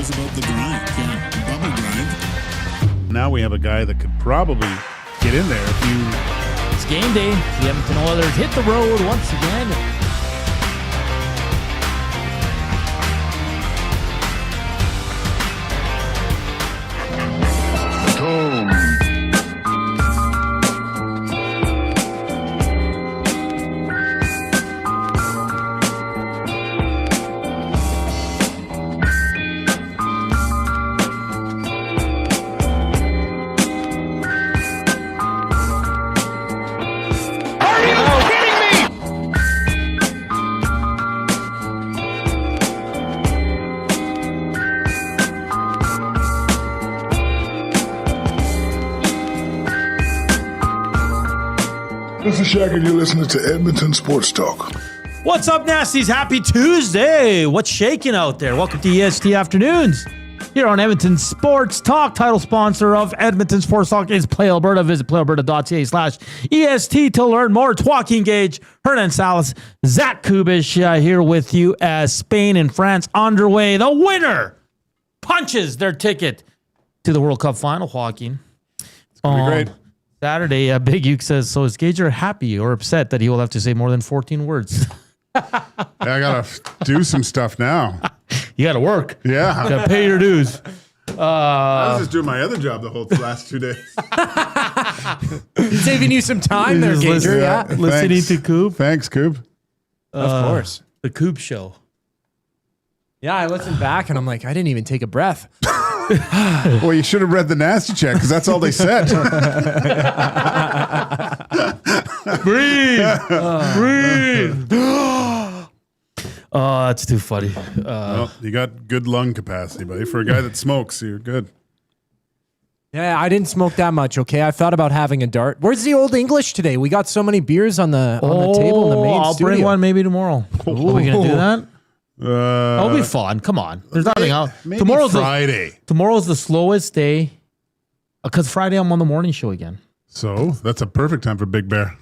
was about the grind. Yeah, the bubble grind. Now we have a guy that could probably get in there if you... It's game day. The Edmonton Oilers hit the road once again. This is Shaq, and you're listening to Edmonton Sports Talk. What's up, Nasties? Happy Tuesday. What's shaking out there? Welcome to EST Afternoons here on Edmonton Sports Talk. Title sponsor of Edmonton Sports Talk is Play Alberta. Visit playalberta.ca/EST to learn more. It's Joaquin Gage, Hernan Salas, Zachary Koob Kubusch here with you as Spain and France underway. The winner punches their ticket to the World Cup final, Joaquin. It's going to be great. Saturday, Big Uke says, so is Gager happy or upset that he will have to say more than 14 words? I got to do some stuff now. You got to work. Yeah. You got to pay your dues. I was just doing my other job the whole last 2 days. Saving you some time there, Gager. Yeah. Listening to Koob. Thanks, Koob. Of course. The Koob Show. Yeah, I listened back and I'm like, I didn't even take a breath. Well, you should have read the nasty check because that's all they said. Breathe. Breathe. Oh, that's too funny. Well, you got good lung capacity, buddy. For a guy that smokes, you're good. Yeah, I didn't smoke that much, okay? I thought about having a dart. Where's the Old English today? We got so many beers on the table in the main I'll studio. bring one maybe tomorrow. Are we going to do that? That'll be fun. Come on. There's nothing else. Maybe Tomorrow's Friday. Tomorrow's the slowest day because Friday I'm on the morning show again. So that's a perfect time for Big Bear.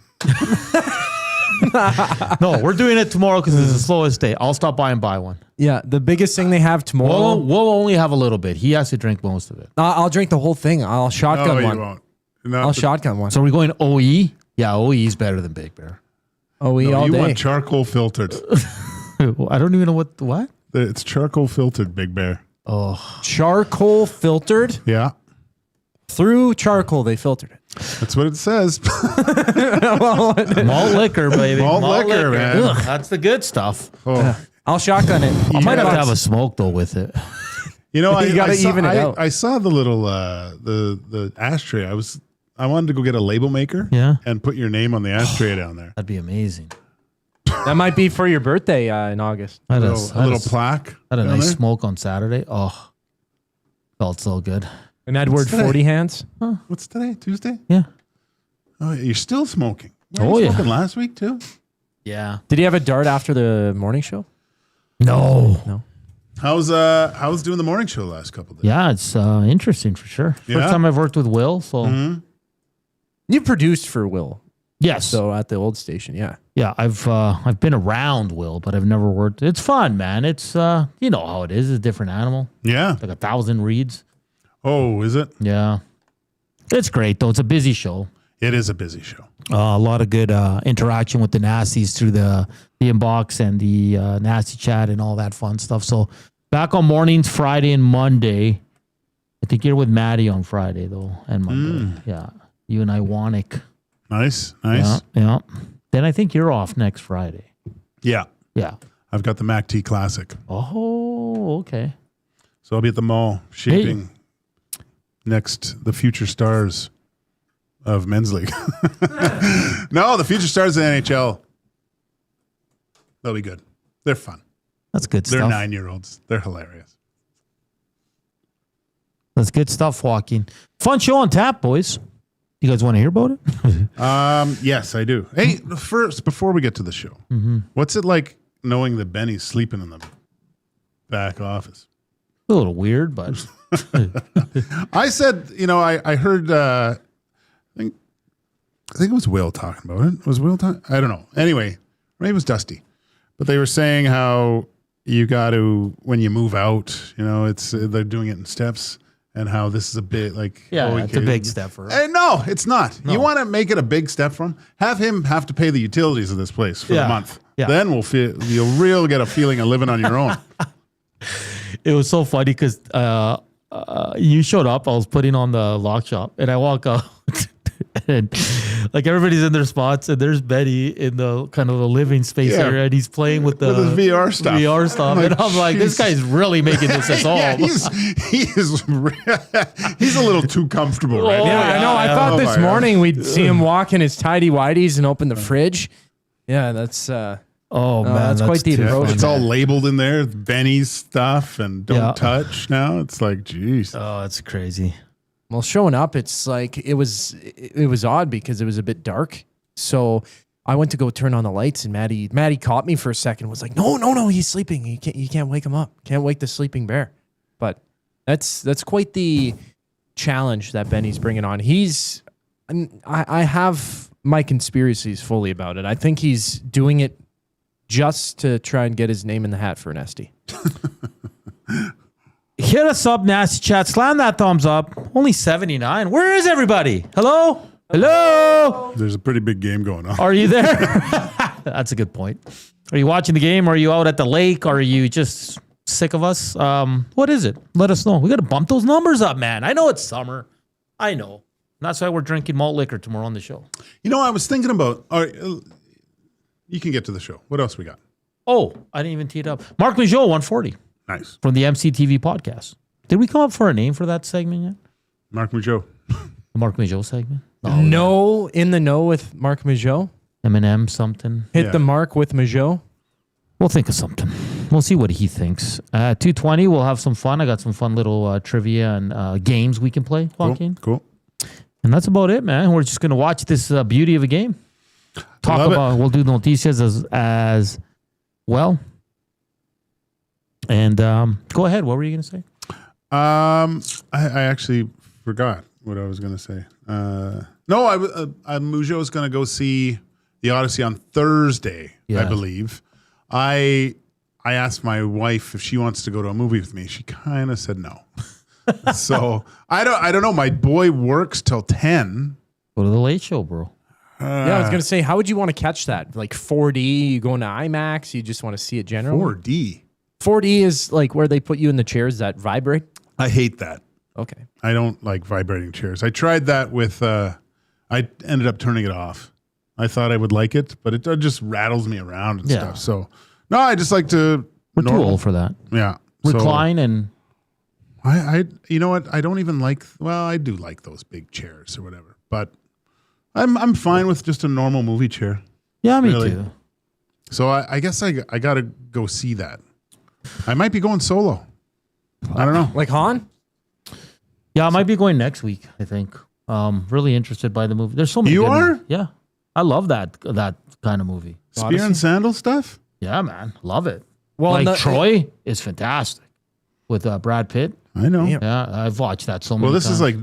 No, we're doing it tomorrow because it's the slowest day. I'll stop by and buy one. Yeah, the biggest thing they have tomorrow. We'll only have a little bit. He has to drink most of it. I'll drink the whole thing. I'll shotgun No, one. you won't. I'll shotgun one. So are we going OE? Yeah, OE is better than Big Bear. OE No, all you day. want charcoal filtered. I don't even know what? It's charcoal filtered, Big Bear. Oh, Charcoal filtered? Yeah, Through charcoal, they filtered it. that's what it says. malt liquor, baby. Malt liquor, man. Ugh, that's the good stuff. Oh. I'll shotgun it. I might have to have a smoke though with it. You know, You gotta even it out. I saw the little the ashtray. I wanted to go get a label maker. Yeah. And put your name on the ashtray down there. That'd be amazing. That might be for your birthday in August. I A little plaque. had a down nice there. smoke on Saturday. Oh, felt so good. An Edward today? 40 hands. What's today? Tuesday? Yeah. Oh, you're still smoking. Oh, you yeah. smoking last week too? Yeah. Did he have a dart after the morning show? No. How's doing the morning show the last couple of days? Yeah, it's interesting for sure. First Yeah? time I've worked with Will, so You produced for Will. yes. So at the old station, yeah. Yeah, I've been around Will, but I've never worked. It's fun, man. It's you know how it is. It's a different animal. Yeah. Like 1,000 reads. Oh, is it? Yeah. It's great though. It's a busy show. It is a busy show. A lot of good interaction with the Nasties through the inbox and the Nasty chat and all that fun stuff. So back on mornings, Friday and Monday. I think you're with Maddie on Friday though, and Monday. Yeah, you and Iwanik. Nice. Yeah. Then I think you're off next Friday. Yeah. Yeah. I've got the Mac T Classic. Oh, okay. So I'll be at the mall shaping the future stars of men's league. No, the future stars of the NHL. They'll be good. They're fun. That's good They're stuff. 9-year-olds. They're hilarious. That's good stuff, Joaquin. Fun show on tap, boys. You guys want to hear about it? Yes, I do. Hey, first, before we get to the show, what's it like knowing that Benny's sleeping in the back office? A little weird, but I said, I heard, I think it was Will talking about it. Was Will talking? I don't know. Anyway, maybe it was Dusty. But they were saying how you got to, when you move out, it's they're doing it in steps, and how this is a bit like it's a big step for him. Hey, no, it's not. You want to make it a big step for him? Have him have to pay the utilities of this place for the month. Yeah. Then you'll get a feeling of living on your own. It was so funny because you showed up. I was putting on the lock shop, and I walk out, and like everybody's in their spots, and there's Betty in the kind of the living space area, and he's playing with his VR stuff. And I'm like, this guy's really making this his home. Yeah, he's a little too comfortable right now. Yeah, I know. I thought this morning we'd see him walk in his tidy whities and open the fridge. Yeah, that's. Man, that's quite the approach. It's all labeled in there, Benny's stuff, and don't touch. Now it's like, geez. Oh, it's crazy. Well, showing up, it's like it was odd because it was a bit dark. So I went to go turn on the lights, and Maddie caught me for a second. Was like, no, he's sleeping. You can't wake him up. Can't wake the sleeping bear. But that's quite the challenge that Benny's bringing on. I have my conspiracies fully about it. I think he's doing it just to try and get his name in the hat for an Esty. Hit us up, Nasty Chat. Slam that thumbs up. Only 79. Where is everybody? Hello? There's a pretty big game going on. Are you there? That's a good point. Are you watching the game? Are you out at the lake? Are you just sick of us? What is it? Let us know. We got to bump those numbers up, man. I know it's summer. I know. That's why we're drinking malt liquor tomorrow on the show. I was thinking about... All right, you can get to the show. What else we got? Oh, I didn't even tee it up. Marc Majeau, 140. Nice. From the MCTV podcast. Did we come up for a name for that segment yet? Marc Majeau. The Marc Majeau segment? No, in the know with Marc Majeau. M&M something. Hit the mark with Majeau. We'll think of something. We'll see what he thinks. 2:20, we'll have some fun. I got some fun little trivia and games we can play, Joaquin. Cool. And that's about it, man. We're just going to watch this beauty of a game. We'll do noticias as well. And go ahead. What were you going to say? I actually forgot what I was going to say. Majeau is going to go see the Odyssey on Thursday, I believe. I asked my wife if she wants to go to a movie with me. She kind of said no. So I don't know. My boy works till 10. Go to the Late Show, bro. I was going to say, how would you want to catch that? Like 4D, you going to IMAX, you just want to see it generally? 4D? 4D is like where they put you in the chairs that vibrate? I hate that. Okay. I don't like vibrating chairs. I tried that with, I ended up turning it off. I thought I would like it, but it just rattles me around and stuff. So, no, I just like to... We're too old for that. Yeah. Recline and... You know what? I don't even like... Well, I do like those big chairs or whatever, but I'm fine with just a normal movie chair. Yeah, me too. So I guess I got to go see that. I might be going solo. I don't know. Like Han? Yeah, I might be going next week, I think. Really interested by the movie. There's so many. You are? Yeah. I love that kind of movie. Spear and sandal stuff? Yeah, man. Love it. Well, Troy is fantastic with Brad Pitt. I know. Yeah, I've watched that so many Well, times. this is like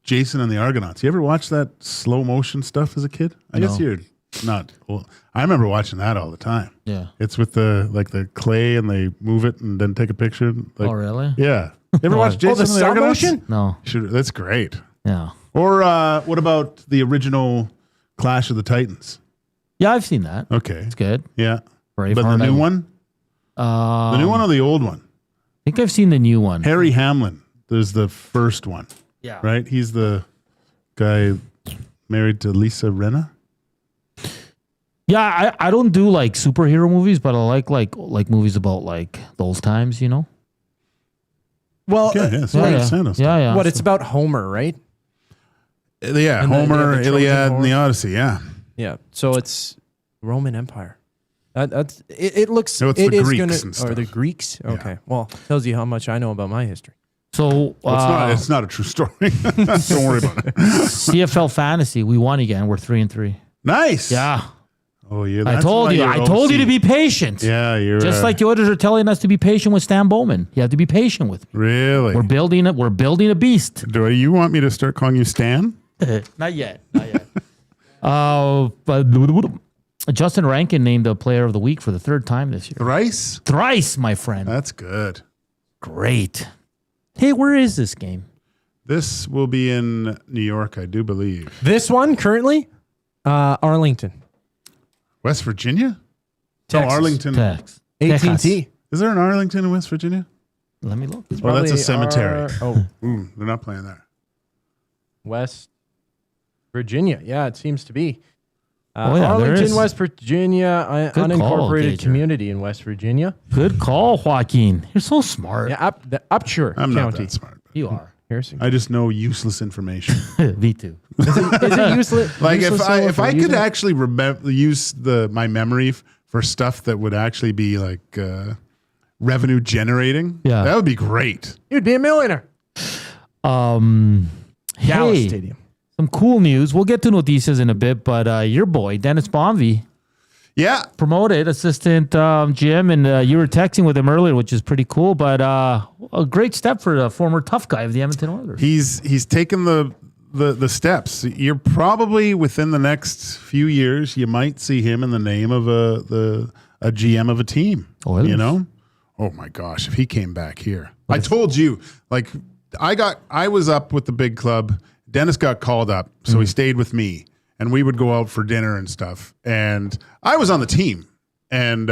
Jason and the Argonauts. You ever watch that slow motion stuff as a kid? I guess you're not. Well, I remember watching that all the time. Yeah. It's with the clay and they move it and then take a picture. Like, Oh, really? Yeah. You ever watch Jason the and the stop Argonauts? motion? No. That's great. Yeah. Or what about the original Clash of the Titans? Yeah, I've seen that. Okay. It's good. Yeah. Braveheart, But the new one? The new one or the old one? I think I've seen the new one. Harry Hamlin. There's the first one. Yeah. Right? He's the guy married to Lisa Rinna. Yeah, I don't do like superhero movies, but I like movies about like those times, you know? Well, Yeah. What, it's about Homer, right? Yeah, And then, Homer, the Trojan Iliad, War. and the Odyssey, yeah. Yeah. So it's Roman Empire. It looks... So it's it the is Greeks gonna, and stuff. Or the Greeks? Okay. Well, tells you how much I know about my history. So Well, it's not a true story. Don't worry about it. CFL Fantasy, we won again. We're 3-3. Nice. Yeah. Oh, yeah. I told you to be patient. Yeah, you're Just like the others are telling us to be patient with Stan Bowman. You have to be patient with me. Really? We're building it. We're building a beast. Do you want me to start calling you Stan? Not yet. But Justin Rankin named the player of the week for the third time this year. Thrice, my friend. That's good. Great. Hey, where is this game? This will be in New York, I do believe. This one currently, Arlington, West Virginia? Texas. Oh, Arlington. Texas. AT&T. Is there an Arlington in West Virginia? Let me look. Oh, that's a cemetery. Oh, Ooh, they're not playing there. West Virginia. Yeah, it seems to be. Oh, yeah, there Arlington, is. West Virginia, Good call, unincorporated Gager. community in West Virginia. Good call, Joaquin. You're so smart. Yeah, the Upshur I'm not County. that smart. You are. Harrison. I just know useless information. Me too. Is it useless? Like useless if I could using it? actually use my memory for stuff that would actually be like revenue generating, Yeah. that would be great. You'd be a millionaire. Hey, Dallas Stadium. some cool news. We'll get to noticias in a bit, but your boy, Dennis Bonvie, Yeah, promoted assistant GM, and you were texting with him earlier, which is pretty cool, but a great step for the former tough guy of the Edmonton Oilers. he's taken the steps. You're probably within the next few years, you might see him in the name of a GM of a team. Oilers. You know? Oh my gosh, if he came back here. I told you, like I was up with the big club. Dennis got called up, so he stayed with me, and we would go out for dinner and stuff. And I was on the team, and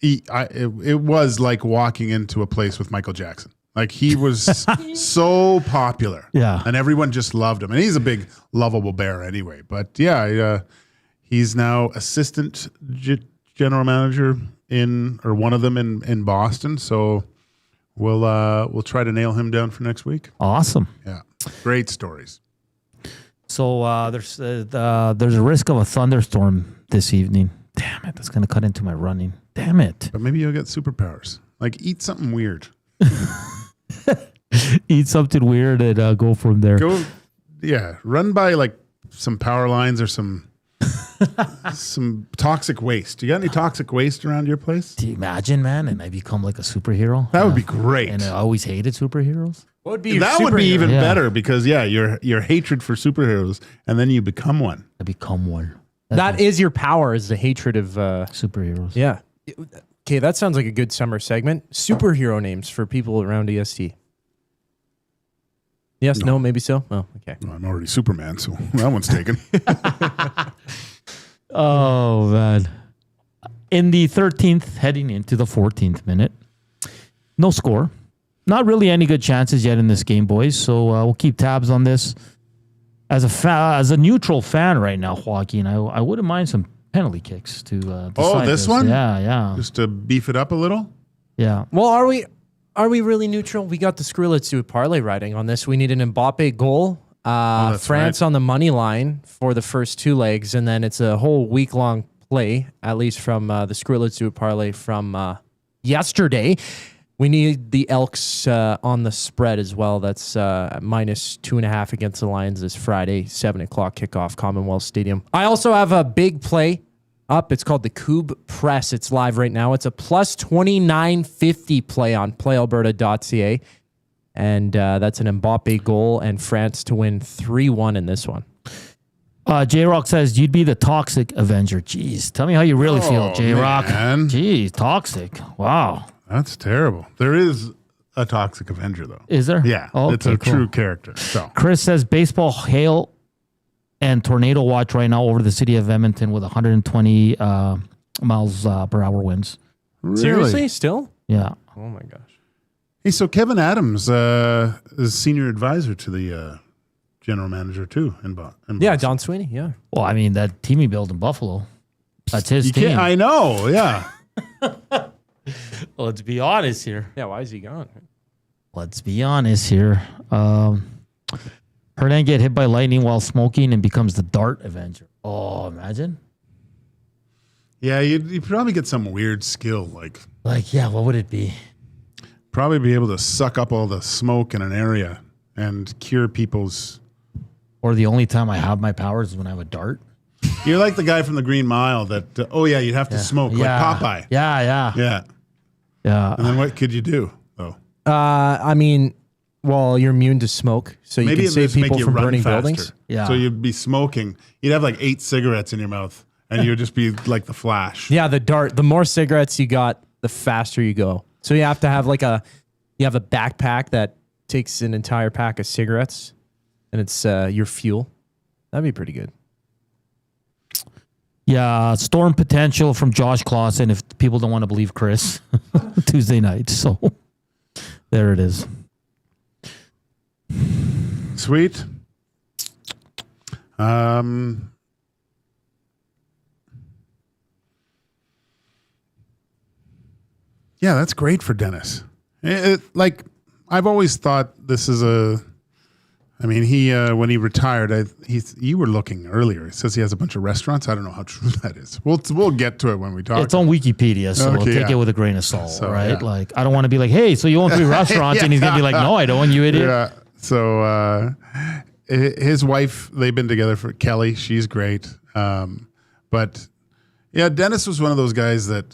it was like walking into a place with Michael Jackson. Like he was so popular, Yeah. and everyone just loved him. And he's a big, lovable bear anyway. But yeah, he's now assistant general manager or one of them in Boston. So we'll try to nail him down for next week. Awesome. Yeah, great stories. So there's a risk of a thunderstorm this evening. Damn it, that's going to cut into my running. Damn it. But maybe you'll get superpowers. Like eat something weird. Eat something weird and go from there. Run by like some power lines or some toxic waste. You got any toxic waste around your place? Do you imagine, man? And I become like a superhero? That would be great. And I always hated superheroes. What would be your That would be superhero? even Yeah. better because your hatred for superheroes, and then you become one. I become one. That is your power, is the hatred of. Superheroes. Yeah. Okay, that sounds like a good summer segment. Superhero names for people around EST. Yes, no, maybe so. Oh, okay. Well, I'm already Superman, so that one's taken. Oh, man. In the 13th, heading into the 14th minute, no score. Not really any good chances yet in this game, boys. So we'll keep tabs on this. As a neutral fan right now, Joaquin, I wouldn't mind some penalty kicks to decide this one? Yeah. Just to beef it up a little. Yeah. Well, are we really neutral? We got the screw let's do it parlay riding on this. We need an Mbappe goal. that's France right. on the money line for the first two legs, and then it's a whole week-long play, at least from the screw let's do it parlay from yesterday. We need the Elks on the spread as well. That's -2.5 against the Lions this Friday, 7 o'clock kickoff, Commonwealth Stadium. I also have a big play up. It's called the Koob Press. It's live right now. It's a plus 29.50 play on playalberta.ca. And that's an Mbappe goal and France to win 3-1 in this one. J-Rock says, you'd be the toxic Avenger. Jeez, tell me how you really feel, J-Rock. man. Jeez, toxic. Wow. That's terrible. There is a toxic Avenger, though. Is there? Yeah, Okay, it's a cool. true character. So Chris says baseball hail and tornado watch right now over the city of Edmonton with 120 miles per hour winds. really? Seriously? Still? Yeah. Oh my gosh. Hey, so Kevin Adams is senior advisor to the general manager too in Boston. Yeah, Don Sweeney. Yeah. Well, I mean, that team he built in Buffalo, that's his You team. can't, I know. Yeah. Let's be honest here. Yeah. Why is he gone? Let's be honest here. Hernan get hit by lightning while smoking and becomes the Dart Avenger. Oh, imagine. Yeah, you'd probably get some weird skill, like Yeah, what would it be? probably be able to suck up all the smoke in an area and cure people's. Or the only time I have my powers is when I have a dart. You're like the guy from the Green Mile that. You'd have to smoke like Popeye. Yeah. Yeah. And then what could you do? Oh, I mean, well, you're immune to smoke, so you maybe can it save just make people you from run burning faster. buildings. Yeah. So you'd be smoking. You'd have like 8 cigarettes in your mouth, and you would just be like the Flash. Yeah, the dart. The more cigarettes you got, the faster you go. So you have to have you have a backpack that takes an entire pack of cigarettes, and it's your fuel. That'd be pretty good. Yeah, storm potential from Josh Clausen if people don't want to believe Chris. Tuesday night. So there it is. Sweet. Yeah, that's great for Dennis. Like, I've always thought this is I mean, he when he retired, you were looking earlier. It says he has a bunch of restaurants. I don't know how true that is. We'll get to it when we talk. It's on Wikipedia, so Okay, take it with a grain of salt, So, right? yeah. Like, I don't want to be like, hey, so you own 3 restaurants, and he's gonna be like, no, I don't, you idiot. Yeah. So his wife, they've been together for Kelly. She's great. But yeah, Dennis was one of those guys that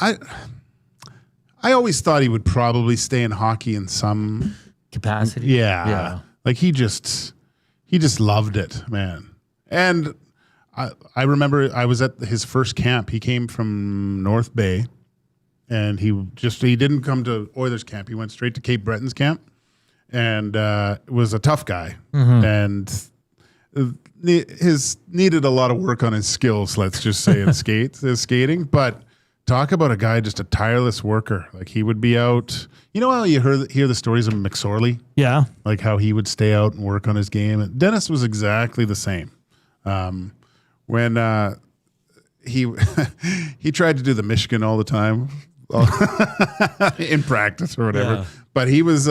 I always thought he would probably stay in hockey in some Capacity. Yeah. Like he just loved it, man. And I remember I was at his first camp. He came from North Bay, and he didn't come to Oilers camp. He went straight to Cape Breton's camp, and was a tough guy, and needed a lot of work on his skills. Let's just say in his skating, but. Talk about a guy, just a tireless worker. Like he would be out. You know how you hear the stories of McSorley? Yeah. Like how he would stay out and work on his game. And Dennis was exactly the same. When he tried to do the Michigan all the time in practice or whatever. Yeah. But he was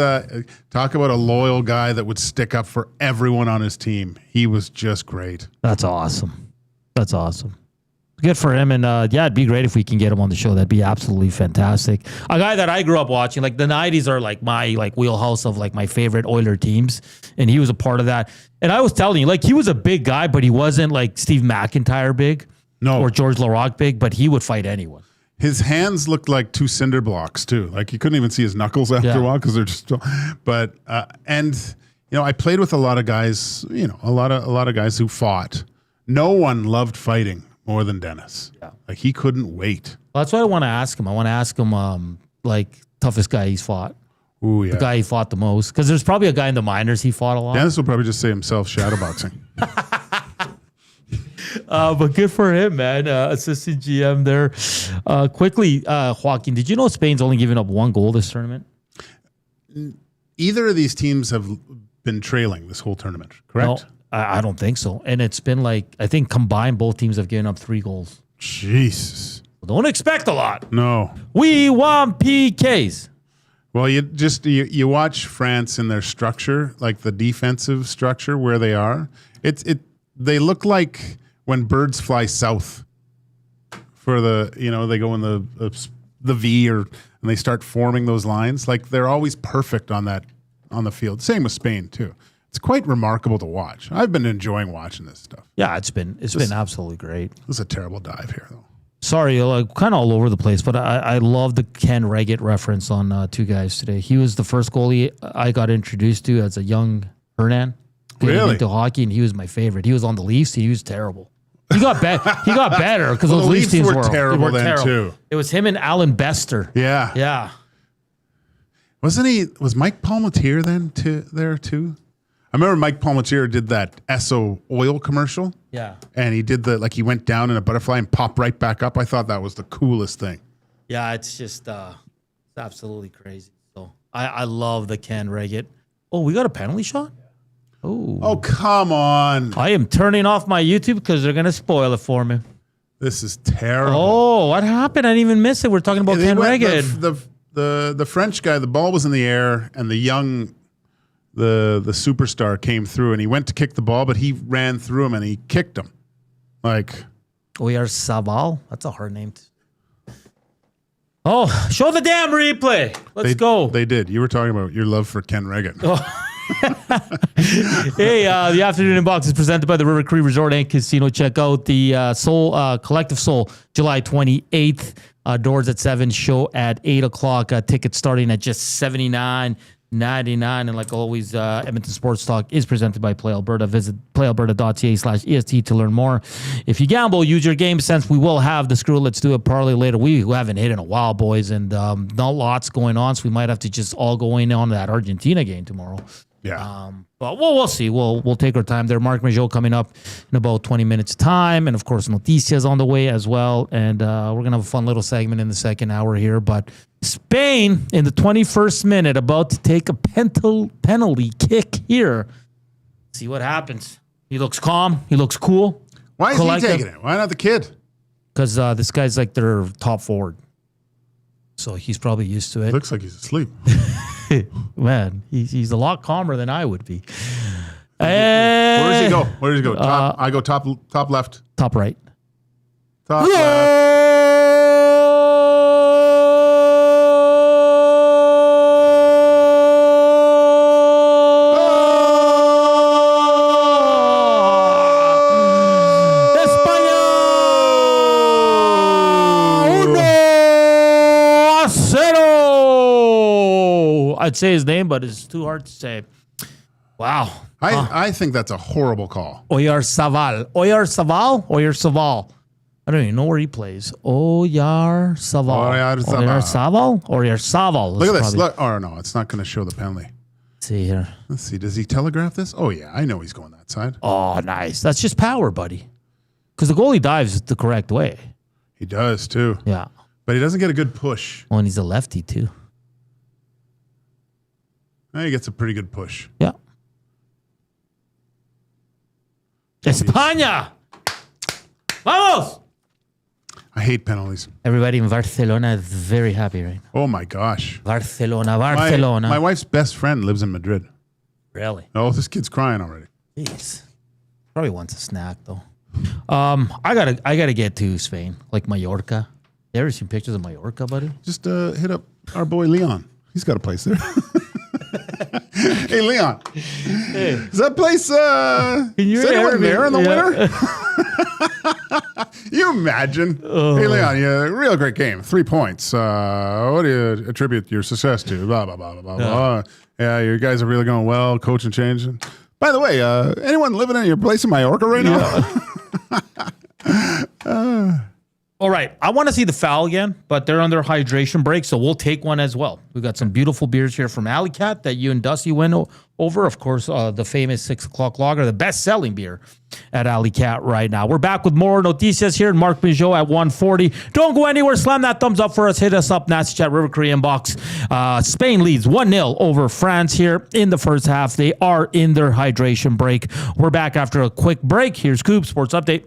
talk about a loyal guy that would stick up for everyone on his team. He was just great. That's awesome. That's awesome. Good for him, and yeah, it'd be great if we can get him on the show. That'd be absolutely fantastic. A guy that I grew up watching, like the '90s are like my wheelhouse of like my favorite Oiler teams, and he was a part of that. And I was telling you, like he was a big guy, but he wasn't like Steve McIntyre big, or George Larocque big, but he would fight anyone. His hands looked like 2 cinder blocks too. Like you couldn't even see his knuckles after a while because they're just. But and you know, I played with a lot of guys. You know, a lot of guys who fought. No one loved fighting more than Dennis. Yeah. Like he couldn't wait. Well, that's what I want to ask him. I want to ask him, like, toughest guy he's fought. Ooh, yeah. The guy he fought the most. Because there's probably a guy in the minors he fought a lot. Dennis will probably just say himself shadowboxing. But good for him, man. Assistant GM there. Quickly, Joaquin, did you know Spain's only given up 1 goal this tournament? Either of these teams have been trailing this whole tournament, correct? No. I don't think so. And it's been like, I think combined, both teams have given up 3 goals. Jesus. Don't expect a lot. No. We want PKs. Well, you watch France in their structure, like the defensive structure where they are. They look like when birds fly south for they go in the V and they start forming those lines. Like they're always perfect on the field. Same with Spain too. It's quite remarkable to watch. I've been enjoying watching this stuff. Yeah, it's been absolutely great. This is a terrible dive here, though. Sorry, like, kind of all over the place, but I love the Ken Reggett reference on 2 Guys today. He was the first goalie I got introduced to as a young Hernan. Really? Into hockey, and he was my favorite. He was on the Leafs. He was terrible. He got better because those the Leafs Leafs teams were terrible then, too. It was him and Alan Bester. Yeah. Yeah. Was Mike Palmatier then there too? I remember Mike Palmatier did that Esso oil commercial. Yeah. And he did he went down in a butterfly and popped right back up. I thought that was the coolest thing. Yeah, it's just it's absolutely crazy. So I love the Ken Reggett. Oh, we got a penalty shot? Oh, come on. I am turning off my YouTube because they're going to spoil it for me. This is terrible. Oh, what happened? I didn't even miss it. We're talking about Ken Reggett. The French guy, the ball was in the air, and the superstar came through, and he went to kick the ball, but he ran through him, and he kicked him. Like... We are Sabal. That's a hard name. Oh, show the damn replay. Let's go. They did. You were talking about your love for Ken Reggett. Hey, the Afternoon Inbox is presented by the River Cree Resort and Casino. Check out the Soul Collective Soul, July 28th. Doors at 7, show at 8 o'clock. Tickets starting at just $79. $99. And like always, Edmonton Sports Talk is presented by Play Alberta. Visit playalberta.ca/EST to learn more. If you gamble, use your game sense. We will have the Screw Let's Do It parlay later. We haven't hit in a while, boys, and not lots going on, so we might have to just all go in on that Argentina game tomorrow. Yeah. But we'll see. We'll take our time there. Marc Majeau coming up in about 20 minutes time. And, of course, Noticias on the way as well. And we're going to have a fun little segment in the second hour here. But Spain in the 21st minute about to take a penalty kick here. See what happens. He looks calm. He looks cool. Why is he taking it? Why not the kid? Because this guy's like their top forward. So he's probably used to it. Looks like he's asleep. Man, he's a lot calmer than I would be. Where does he go? Where does he go? I go top left. Top right. Top left. I'd say his name, but it's too hard to say. Wow. I think that's a horrible call. Oyarzábal. I don't even know where he plays. Oyarzábal. Look at this. Look. Oh, no, it's not going to show the penalty. Let's see here. Let's see. Does he telegraph this? Oh, yeah. I know he's going that side. Oh, nice. That's just power, buddy. Because the goalie dives the correct way. He does, too. Yeah. But he doesn't get a good push. Oh, and he's a lefty, too. He gets a pretty good push. Yeah. España! Vamos! I hate penalties. Everybody in Barcelona is very happy right now. Oh, my gosh. Barcelona. My wife's best friend lives in Madrid. Really? Oh, this kid's crying already. Jeez. Probably wants a snack, though. I gotta get to Spain, like Mallorca. You ever seen pictures of Mallorca, buddy? Just hit up our boy Leon. He's got a place there. Hey, Leon. Hey. Is that place, is anyone there in the winter? You imagine. Hey, Leon, real great game. 3 points. What do you attribute your success to? Blah, blah, blah, blah, blah. Yeah, you guys are really going well. Coaching changing. By the way, anyone living in your place in Mallorca right now? All right. I want to see the foul again, but they're on their hydration break, so we'll take one as well. We've got some beautiful beers here from Alley Cat that you and Dusty went over. Of course, the famous 6 o'clock lager, the best-selling beer at Alley Cat right now. We're back with more Noticias here in Marc Majeau at 1:40. Don't go anywhere. Slam that thumbs up for us. Hit us up, Nasty Chat River Cree inbox. Spain leads 1-0 over France here in the first half. They are in their hydration break. We're back after a quick break. Here's Koob, Sports Update.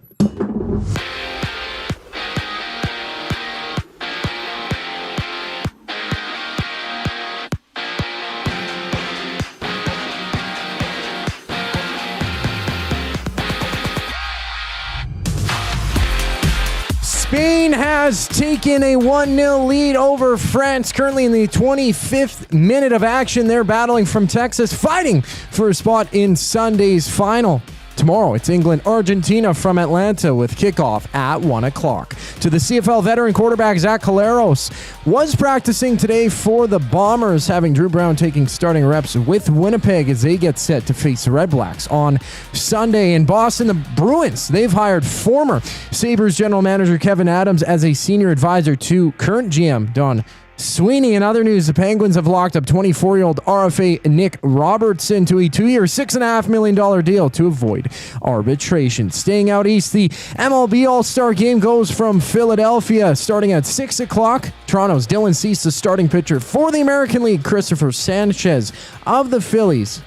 Spain has taken a 1-0 lead over France. Currently in the 25th minute of action, they're battling from Texas, fighting for a spot in Sunday's final. Tomorrow, it's England-Argentina from Atlanta with kickoff at 1 o'clock. To the CFL veteran quarterback, Zach Collaros was practicing today for the Bombers, having Drew Brown taking starting reps with Winnipeg as they get set to face the Red Blacks on Sunday. In Boston, the Bruins, they've hired former Sabres general manager Kevin Adams as a senior advisor to current GM Don Sweeney. In other news, the Penguins have locked up 24-year-old RFA Nick Robertson to a 2-year, $6.5 million deal to avoid arbitration. Staying out east, the MLB All-Star Game goes from Philadelphia starting at 6 o'clock. Toronto's Dylan Cease, the starting pitcher for the American League. Christopher Sanchez of the Phillies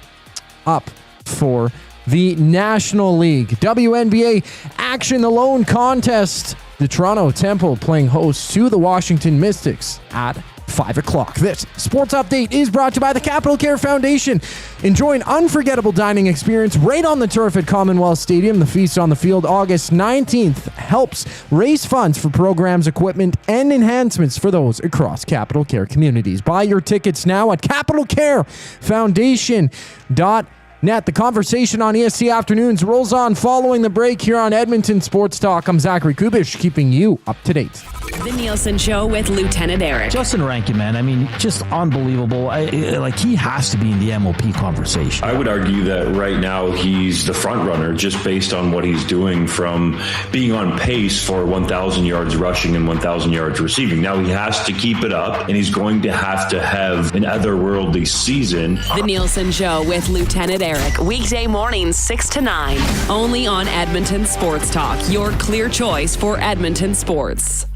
up for the National League. WNBA action, the lone contest. The Toronto Temple playing host to the Washington Mystics at 5 o'clock. This sports update is brought to you by the Capital Care Foundation. Enjoy an unforgettable dining experience right on the turf at Commonwealth Stadium. The Feast on the Field, August 19th, helps raise funds for programs, equipment, and enhancements for those across Capital Care communities. Buy your tickets now at capitalcarefoundation.net. The conversation on EST Afternoons rolls on following the break here on Edmonton Sports Talk. I'm Zachary Koob Kubusch, keeping you up to date. The Nielsen Show with Lieutenant Eric. Justin Rankin, man. I mean, just unbelievable. He has to be in the MOP conversation. I would argue that right now he's the front runner just based on what he's doing from being on pace for 1,000 yards rushing and 1,000 yards receiving. Now he has to keep it up, and he's going to have an otherworldly season. The Nielsen Show with Lieutenant Eric. Weekday mornings 6 to 9. Only on Edmonton Sports Talk. Your clear choice for Edmonton sports.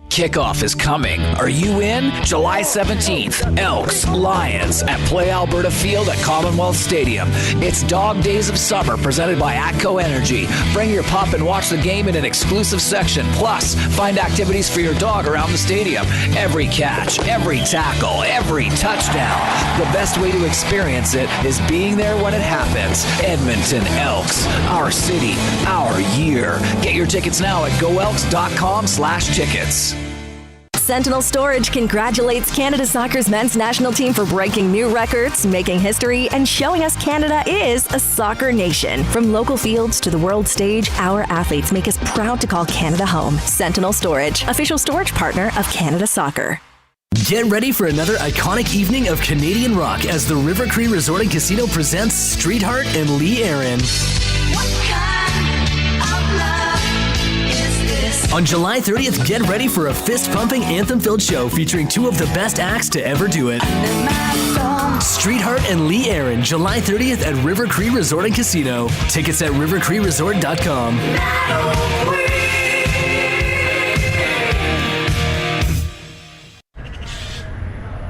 Kickoff is coming. Are you in? July 17th, Elks, Lions at Play Alberta Field at Commonwealth Stadium. It's Dog Days of Summer presented by ATCO Energy. Bring your pup and watch the game in an exclusive section. Plus, find activities for your dog around the stadium. Every catch, every tackle, every touchdown. The best way to experience it is being there when it happens. Edmonton Elks, our city, our year. Get your tickets now at goelks.com/tickets. Sentinel Storage congratulates Canada Soccer's men's national team for breaking new records, making history, and showing us Canada is a soccer nation. From local fields to the world stage, our athletes make us proud to call Canada home. Sentinel Storage, official storage partner of Canada Soccer. Get ready for another iconic evening of Canadian rock as the River Cree Resort and Casino presents Streetheart and Lee Aaron. On July 30th, get ready for a fist-pumping, anthem-filled show featuring two of the best acts to ever do it. Streetheart and Lee Aaron, July 30th at River Cree Resort and Casino. Tickets at rivercreeresort.com.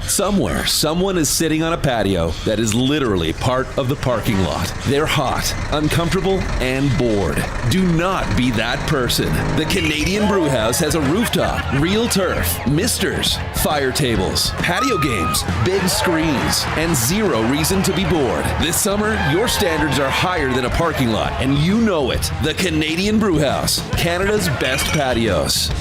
Somewhere, someone is sitting on a patio that is literally part of the parking lot. They're hot, uncomfortable, and bored. Do not be that person. The Canadian Brewhouse has a rooftop, real turf, misters, fire tables, patio games, big screens, and zero reason to be bored. This summer, your standards are higher than a parking lot, and you know it. The Canadian Brewhouse, Canada's best patios.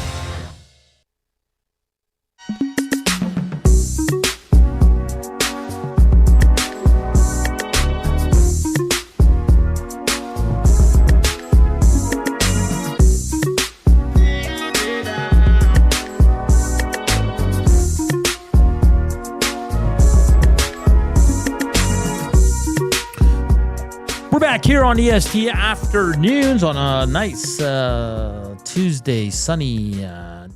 Back here on EST Afternoons on a nice Tuesday sunny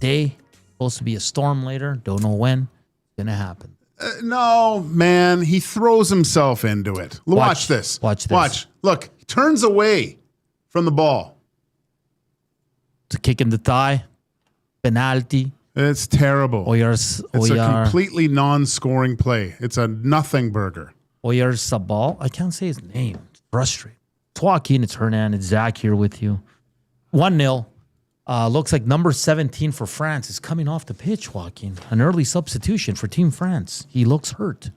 day. Supposed to be a storm later. Don't know when. It's going to happen. No, man. He throws himself into it. Watch this. Watch this. Watch. Look, he turns away from the ball. It's a kick in the thigh. Penalty. It's terrible. It's a completely non-scoring play. It's a nothing burger. Oyarzabal. I can't say his name. Frustrating. It's Joaquin, it's Hernan, it's Zach here with you. 1-0. Looks like number 17 for France is coming off the pitch, Joaquin. An early substitution for Team France. He looks hurt.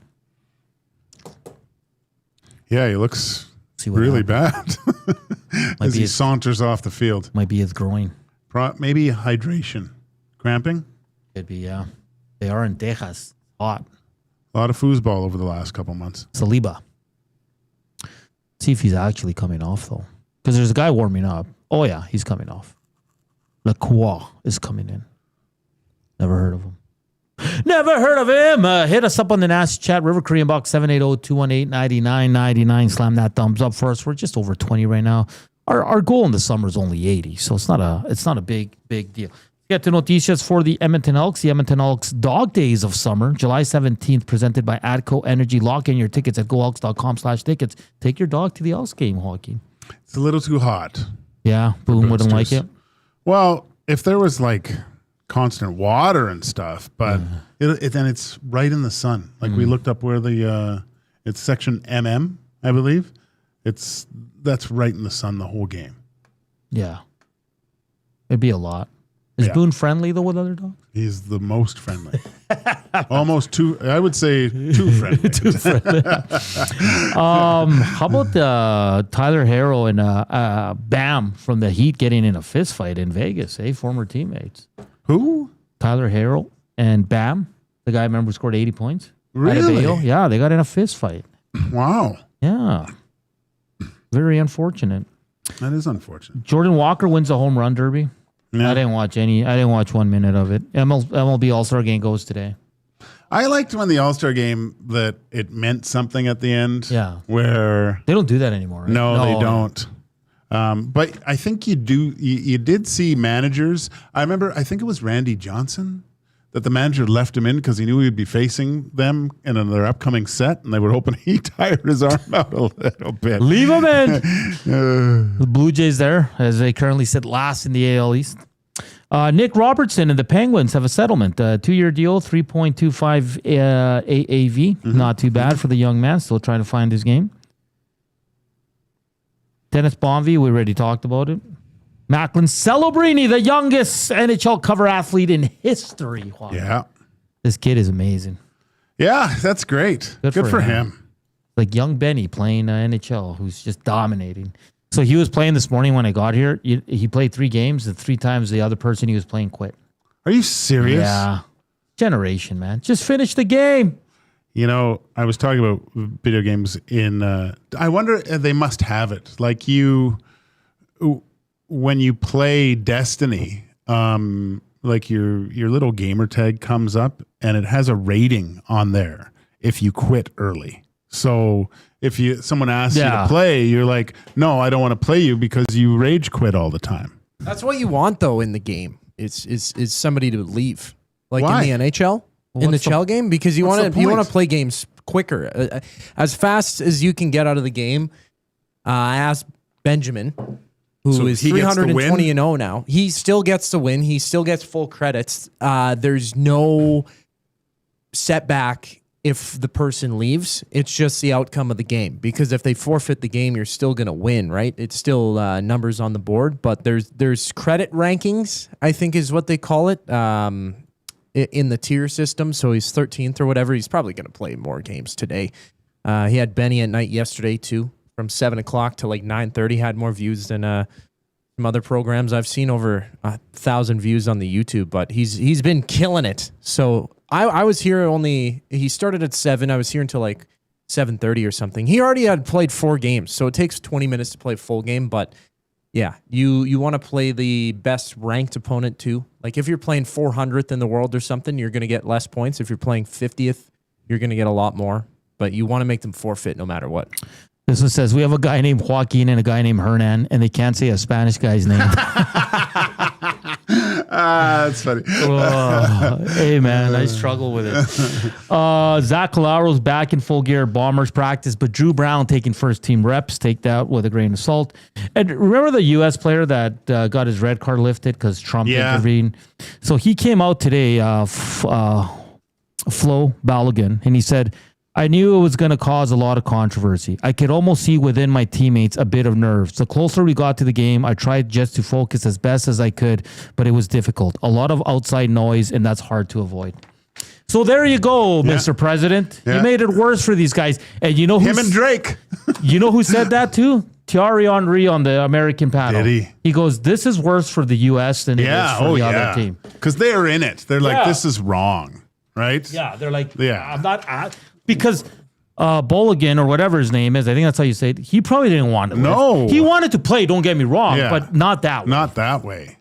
Yeah, he looks really bad as he saunters off the field. Might be his groin. Maybe hydration. Cramping? Could be, yeah. They are in Texas. Hot. A lot of foosball over the last couple months. Saliba. See if he's actually coming off, though. Because there's a guy warming up. Oh, yeah, he's coming off. Lacroix is coming in. Never heard of him. Never heard of him. Hit us up on the Nasty Chat. River Korean Box 780-218-9999. Slam that thumbs up for us. We're just over 20 right now. Our goal in the summer is only 80, so it's not a big deal. Get to noticias for the Edmonton Elks. The Edmonton Elks Dog Days of Summer, July 17th, presented by ATCO Energy. Lock in your tickets at goelks.com/tickets. Take your dog to the Elks game, Joaquin. It's a little too hot. Yeah, Boone wouldn't like it. Well, if there was like constant water and stuff, but then it's right in the sun. Like we looked up where it's section MM, I believe. That's right in the sun the whole game. Yeah. It'd be a lot. Is Boone friendly, though, with other dogs? He's the most friendly. Almost too, I would say too friendly. Too friendly. How about Tyler Harrow and Bam from the Heat getting in a fist fight in Vegas, former teammates? Who? Tyler Harrow and Bam, the guy I remember scored 80 points. Really? Yeah, they got in a fist fight. Wow. Yeah. Very unfortunate. That is unfortunate. Jordan Walker wins the home run derby. Yeah. I didn't watch 1 minute of it. MLB All-Star Game goes today. I liked when the All-Star Game that it meant something at the end. Yeah. Where They don't do that anymore, right? No, they don't. But I think you did see managers. I think it was Randy Johnson that the manager left him in because he knew he would be facing them in their upcoming set, and they were hoping he tired his arm out a little bit. Leave him in. The Blue Jays there, as they currently sit last in the AL East. Nick Robertson and the Penguins have a settlement. 2-year deal, 3.25 AAV. Not too bad for the young man. Still trying to find his game. Dennis Bonvie, we already talked about it. Macklin Celebrini, the youngest NHL cover athlete in history. Wow. Yeah. This kid is amazing. Yeah, that's great. Good for him. Like young Benny playing NHL, who's just dominating. So he was playing this morning when I got here. He played 3 games, and 3 times the other person he was playing quit. Are you serious? Yeah. Generation, man. Just finish the game. You know, I was talking about video games in, I wonder, they must have it. Like when you play Destiny, like your little gamer tag comes up and it has a rating on there if you quit early. So if someone asks you to play, you're like, no, I don't want to play you because you rage quit all the time. That's what you want though in the game. Is somebody to leave, like Why? in the NHL, in the Chell game, because you want to play games quicker, as fast as you can get out of the game. I asked Benjamin, who is 320-0 now. He still gets the win. He still gets full credits. There's no setback if the person leaves. It's just the outcome of the game. Because if they forfeit the game, you're still going to win, right? It's still numbers on the board. But there's credit rankings, I think is what they call it, in the tier system. So he's 13th or whatever. He's probably going to play more games today. He had Benny at night yesterday too. From 7 o'clock to like 9:30, had more views than some other programs I've seen. Over 1,000 views on the YouTube, but he's been killing it. So I was here he started at 7. I was here until like 7:30 or something. He already had played 4 games, so it takes 20 minutes to play a full game. But yeah, you want to play the best ranked opponent too. Like if you're playing 400th in the world or something, you're going to get less points. If you're playing 50th, you're going to get a lot more. But you want to make them forfeit no matter what. This one says, we have a guy named Joaquin and a guy named Hernan, and they can't say a Spanish guy's name. That's funny. Hey, man, I struggle with it. Zach Colaro's back in full gear, Bombers practice, but Drew Brown taking first team reps. Take that with a grain of salt. And remember the U.S. player that got his red card lifted because Trump intervened? So he came out today, Flo Balogun, and he said, I knew it was going to cause a lot of controversy. I could almost see within my teammates a bit of nerves. The closer we got to the game, I tried just to focus as best as I could, but it was difficult. A lot of outside noise, and that's hard to avoid. So there you go, Mr. President. You made it worse for these guys. And you know him and Drake. You know who said that too? Thierry Henry on the American panel. Did he? He goes, this is worse for the U.S. than it is for the other team. Because they're in it. They're like, this is wrong, right? Yeah, they're like, I'm not... Because Boligan or whatever his name is, I think that's how you say it, he probably didn't want to. No. He wanted to play, don't get me wrong, but not that way. Not that way.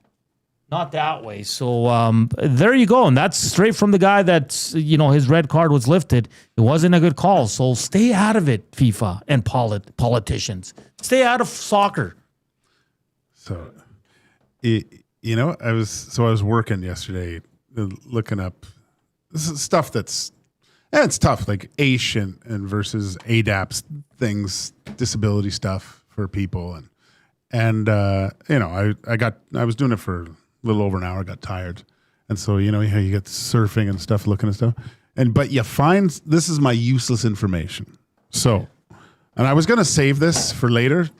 Not that way. So there you go. And that's straight from the guy that's, his red card was lifted. It wasn't a good call. So stay out of it, FIFA and politicians. Stay out of soccer. So, I was working yesterday looking up this is stuff that's, it's tough, like AISH and versus ADAPS things, disability stuff for people. And I was doing it for a little over an hour, got tired. And so, you get surfing and stuff, looking at stuff. But you find, this is my useless information. So, and I was going to save this for later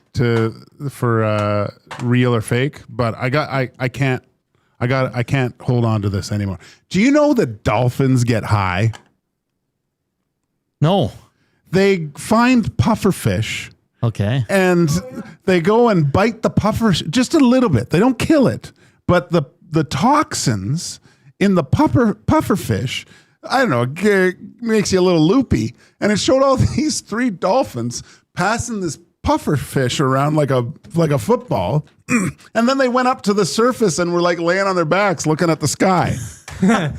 for real or fake, but I can't hold on to this anymore. Do you know that dolphins get high? No. They find pufferfish. Okay. And they go and bite the puffer just a little bit. They don't kill it. But the toxins in the pufferfish, I don't know, makes you a little loopy. And it showed all these 3 dolphins passing this puffer fish around like a football, and then they went up to the surface and were like laying on their backs looking at the sky.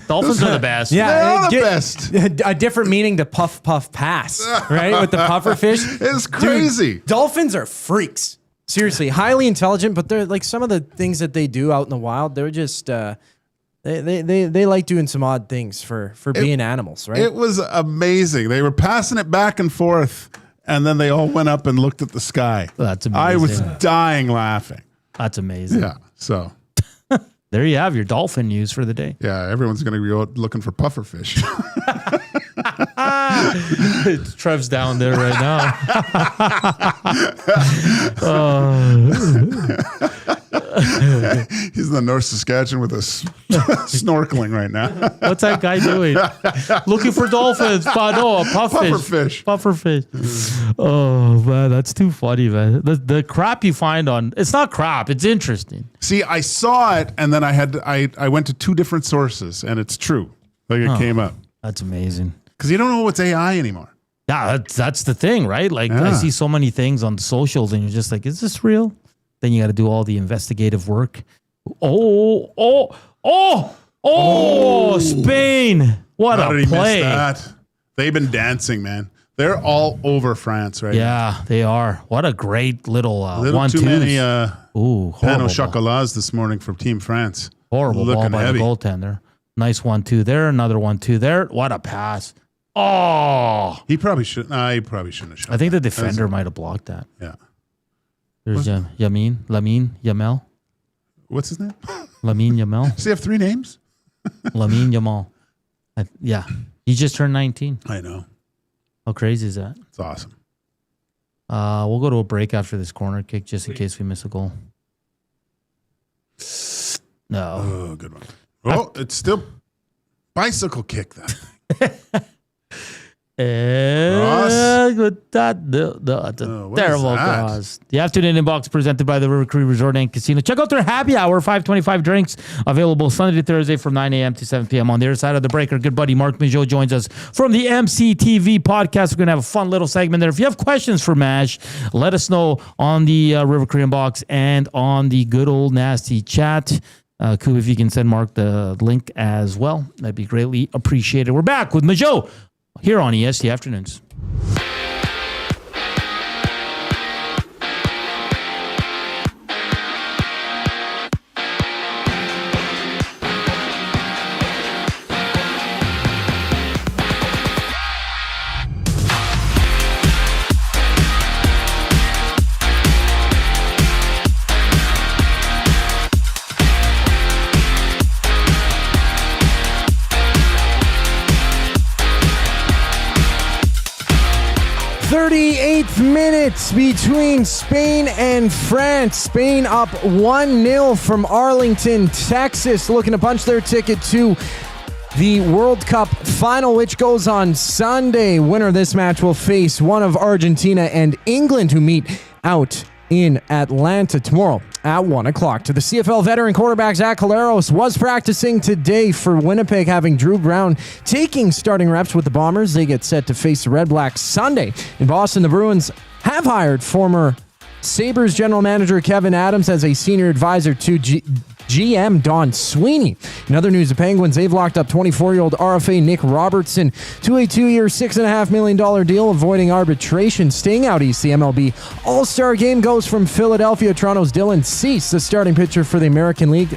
Dolphins are the best. They are the best. A different meaning to puff, puff, pass, right? With the puffer fish. It's crazy. Dude, dolphins are freaks. Seriously, highly intelligent, but they're like some of the things that they do out in the wild, they're just they like doing some odd things for being animals, right? It was amazing. They were passing it back and forth, and then they all went up and looked at the sky. That's amazing. I was dying laughing. That's amazing. Yeah. So there you have your dolphin news for the day. yeah, everyone's going to be out looking for puffer fish. Trev's down there right now. He's in the North Saskatchewan with us snorkeling right now. What's that guy doing? Looking for dolphins. No, a pufferfish. Pufferfish. Oh, man, that's too funny, man. The crap you find on, it's not crap, it's interesting. See, I saw it, and then I went to two different sources, and it's true. Like it came up. That's amazing. Because you don't know what's AI anymore. Yeah, that's the thing, right? Like I see so many things on the socials, and you're just like, is this real? Then you got to do all the investigative work. Spain. What How a did he play. miss that? They've been dancing, man. They're all over France right now. Yeah, they are. What a great little one too many Ooh, pan au chocolats this morning from Team France. Horrible ball Looking by heavy. the goaltender. Nice 1-2 there. Another 1-2 there. What a pass. Oh. He probably shouldn't have shot. I think the that. defender might have blocked that. Yeah. There's Lamine Yamal. What's his name? Lamine Yamal. Does he have three names? Lamine Yamal. Yeah. He just turned 19. I know. How crazy is that? It's awesome. We'll go to a break after this corner kick just in case we miss a goal. No. Oh, good one. Oh, it's still bicycle kick that thing. With that, the what terrible is that? cause. The afternoon inbox presented by the River Cree Resort and Casino. Check out their happy hour, 525 drinks, available Sunday to Thursday from 9 a.m. to 7 p.m. On the other side of the break, our good buddy Marc Majeau joins us from the MCTV podcast. We're going to have a fun little segment there. If you have questions for MASH, let us know on the River Cree inbox and on the good old nasty chat. Koob, if you can send Mark the link as well, that'd be greatly appreciated. We're back with Majeau here on EST Afternoons. Minutes between Spain and France. Spain up 1-0 from Arlington, Texas, looking to punch their ticket to the World Cup final, which goes on Sunday. Winner of this match will face one of Argentina and England, who meet out in Atlanta tomorrow at 1 o'clock. To the CFL veteran quarterback Zach Collaros was practicing today for Winnipeg, having Drew Brown taking starting reps with the Bombers. They get set to face the Red Blacks Sunday. In Boston, the Bruins have hired former Sabres general manager Kevin Adams as a senior advisor to GM Don Sweeney. In other news, the Penguins, they've locked up 24-year-old RFA Nick Robertson to a 2-year, $6.5 million deal, avoiding arbitration. Staying out east, the MLB All-Star Game goes from Philadelphia. Toronto's Dylan Cease, the starting pitcher for the American League.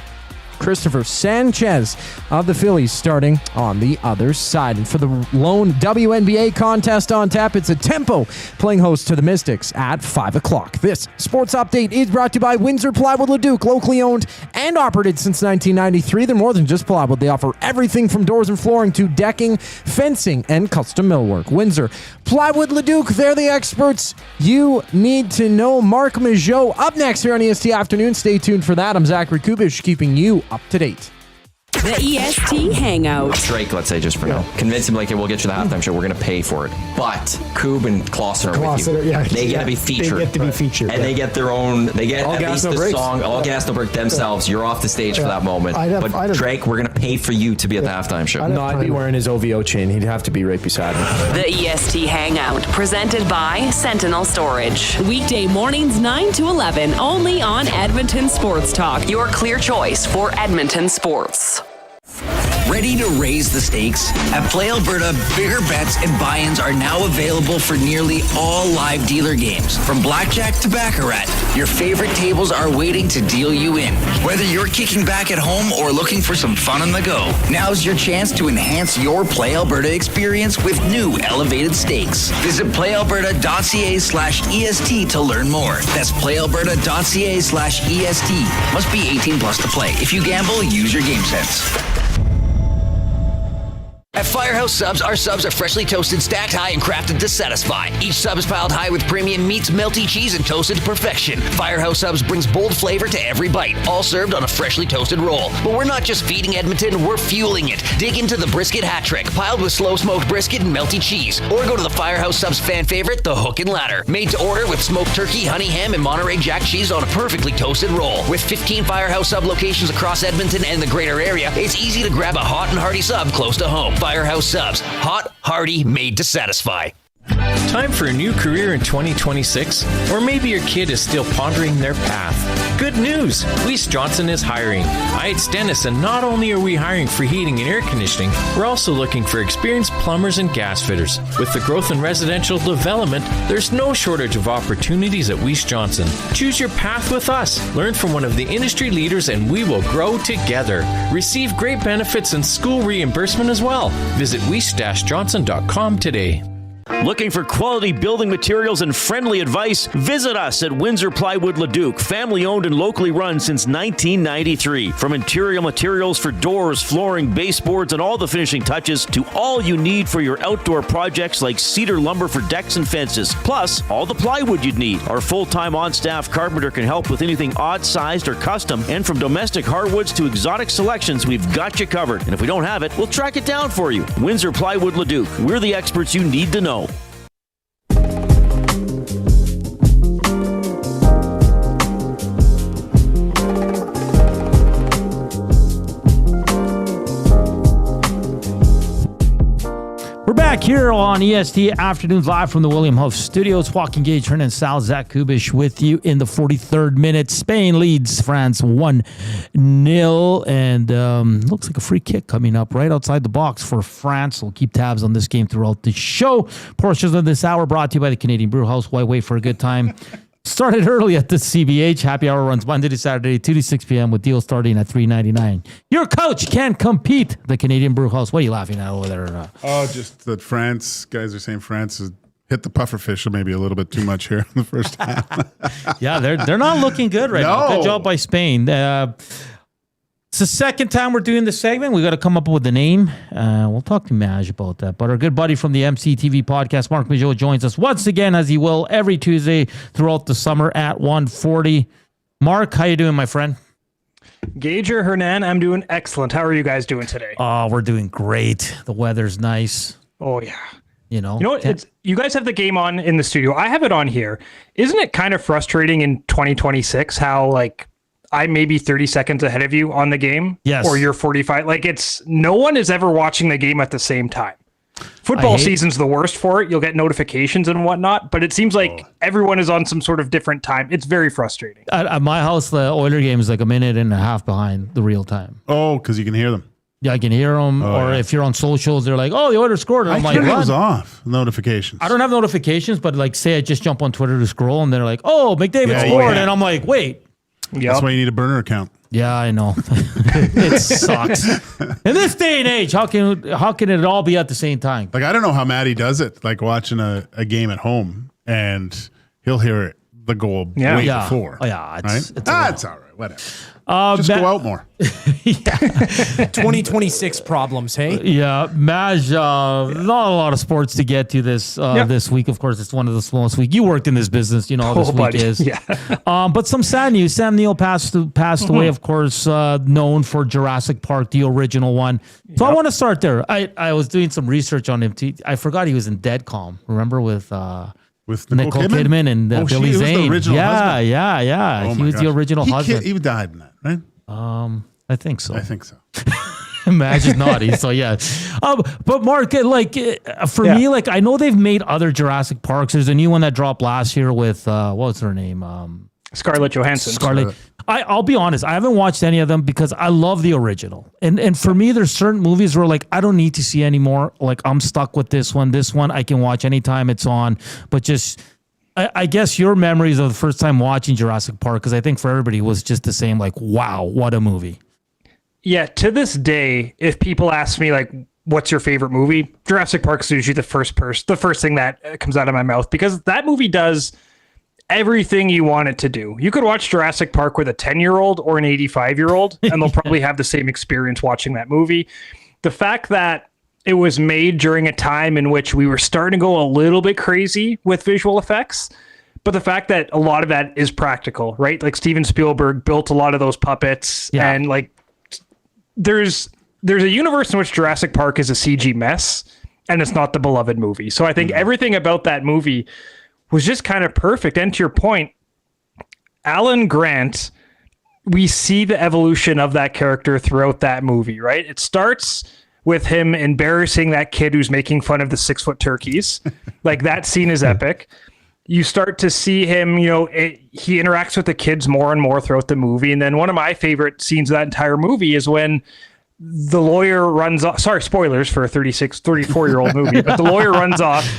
Christopher Sanchez of the Phillies starting on the other side. And for the lone WNBA contest on tap, it's a Tempo playing host to the Mystics at 5 o'clock. This sports update is brought to you by Windsor Plywood Leduc, locally owned and operated since 1993. They're more than just plywood. They offer everything from doors and flooring to decking, fencing, and custom millwork. Windsor Plywood Leduc, they're the experts you need to know. Marc Majeau up next here on EST Afternoon. Stay tuned for that. I'm Zachary Koob Kubusch, keeping you up to date. The EST Hangout. Drake, let's say, just for now. Convince him, like, hey, we'll get you the halftime show. We're going to pay for it. But Koob and Clausen are with you. They get to be featured. They get to be featured. And they get their own, they get All at gas, least no the breaks. song, All Gas No Break themselves. You're off the stage for that moment. But Drake, we're going to pay for you to be at the halftime show. No, I'd be wearing his OVO chain. He'd have to be right beside me. The EST Hangout, presented by Sentinel Storage. Weekday mornings 9 to 11, only on Edmonton Sports Talk. Your clear choice for Edmonton sports. Ready to raise the stakes? At Play Alberta, bigger bets and buy-ins are now available for nearly all live dealer games. From blackjack to baccarat, your favorite tables are waiting to deal you in. Whether you're kicking back at home or looking for some fun on the go, now's your chance to enhance your Play Alberta experience with new elevated stakes. Visit playalberta.ca/EST to learn more. That's playalberta.ca/EST. Must be 18 plus to play. If you gamble, use your game sense. At Firehouse Subs, our subs are freshly toasted, stacked high, and crafted to satisfy. Each sub is piled high with premium meats, melty cheese, and toasted to perfection. Firehouse Subs brings bold flavor to every bite, all served on a freshly toasted roll. But we're not just feeding Edmonton, we're fueling it. Dig into the brisket hat trick, piled with slow-smoked brisket and melty cheese. Or go to the Firehouse Subs fan favorite, the Hook and Ladder. Made to order with smoked turkey, honey ham, and Monterey Jack cheese on a perfectly toasted roll. With 15 Firehouse Sub locations across Edmonton and the greater area, it's easy to grab a hot and hearty sub close to home. Firehouse Subs. Hot, hearty, made to satisfy. Time for a new career in 2026? Or maybe your kid is still pondering their path. Good news! Weiss Johnson is hiring. It's Dennis, and not only are we hiring for heating and air conditioning, we're also looking for experienced plumbers and gas fitters. With the growth in residential development, there's no shortage of opportunities at Weiss Johnson. Choose your path with us. Learn from one of the industry leaders, and we will grow together. Receive great benefits and school reimbursement as well. Visit weiss-johnson.com today. Looking for quality building materials and friendly advice? Visit us at Windsor Plywood Leduc, family owned and locally run since 1993. From interior materials for doors, flooring, baseboards, and all the finishing touches to all you need for your outdoor projects like cedar lumber for decks and fences, plus all the plywood you'd need. Our full-time on-staff carpenter can help with anything odd-sized or custom, and from domestic hardwoods to exotic selections, we've got you covered. And if we don't have it, we'll track it down for you. Windsor Plywood Leduc. We're the experts you need to know. We're back here on EST Afternoons live from the William Huff Studios. Walking Gage, Hernan Salas, Zach Kubusch with you in the 43rd minute. Spain leads France 1-0, and looks like a free kick coming up right outside the box for France. We'll keep tabs on this game throughout the show. Portions of this hour brought to you by the Canadian Brew House. Why wait for a good time? Started early at the CBH. Happy hour runs Monday to Saturday, 2 to 6 p.m. with deals starting at $3.99. Your couch can compete. The Canadian Brew House. What are you laughing at over there? Just that France, guys are saying France has hit the pufferfish maybe a little bit too much here in the first half. Yeah, they're not looking good right now. Good job by Spain. It's the second time we're doing this segment. We got to come up with a name. We'll talk to Maj about that. But our good buddy from the MCTV podcast, Marc Majeau, joins us once again, as he will every Tuesday throughout the summer at 1:40. Mark, how you doing, my friend? Gager, Hernan, I'm doing excellent. How are you guys doing today? Oh, we're doing great. The weather's nice. Oh, yeah. You know what? You guys have the game on in the studio. I have it on here. Isn't it kind of frustrating in 2026 how, like, I may be 30 seconds ahead of you on the game? Yes. Or you're 45. Like, it's no one is ever watching the game at the same time. Football season's the worst for it. You'll get notifications and whatnot, but it seems like everyone is on some sort of different time. It's very frustrating. At my house, the Oiler game is like a minute and a half behind the real time. Oh, because you can hear them. Yeah, I can hear them. If you're on socials, they're like, "Oh, the Oilers scored." And I'm like, "What?" "What?" Those off notifications. I don't have notifications, but like, say I just jump on Twitter to scroll, and they're like, "Oh, McDavid scored," and I'm like, "Wait." That's why you need a burner account. Yeah, I know. It sucks. In this day and age, how can it all be at the same time? Like, I don't know how Maddie does it. Like watching a game at home, and he'll hear the goal way before. Oh, yeah, it's all right. Whatever. Just go out more. 2026 problems, hey? Yeah, Maj, not a lot of sports to get to this this week. Of course, it's one of the slowest weeks. You worked in this business, you know how this week is. Yeah. But some sad news. Sam Neill passed away, of course, known for Jurassic Park, the original one. So I want to start there. I was doing some research on him. I forgot he was in Dead Calm. Remember with Nicole Kidman and Billy Zane. Yeah. Oh He was the original husband. He died in that, right? I think so. Imagine not. So yeah. But Mark, for me, I know they've made other Jurassic Parks. There's a new one that dropped last year with what was her name? Scarlett Johansson. Scarlett. I'll be honest. I haven't watched any of them because I love the original. And for me, there's certain movies where I don't need to see anymore. I'm stuck with this one. This one I can watch anytime it's on. But just, I guess your memories of the first time watching Jurassic Park, because I think for everybody it was just the same. Wow, what a movie. Yeah, to this day, if people ask me what's your favorite movie, Jurassic Park is usually the first thing that comes out of my mouth, because that movie does everything you want it to do. You could watch Jurassic Park with a 10-year-old or an 85-year-old, and they'll probably have the same experience watching that movie. The fact that it was made during a time in which we were starting to go a little bit crazy with visual effects, but the fact that a lot of that is practical, right? Steven Spielberg built a lot of those puppets, and there's a universe in which Jurassic Park is a CG mess, and it's not the beloved movie. So I think everything about that movie was just kind of perfect. And to your point, Alan Grant, we see the evolution of that character throughout that movie, right? It starts with him embarrassing that kid who's making fun of the 6-foot turkeys. That scene is epic. You start to see him, he interacts with the kids more and more throughout the movie. And then one of my favorite scenes of that entire movie is when the lawyer runs off. Sorry, spoilers for a 34-year-old movie, but the lawyer runs off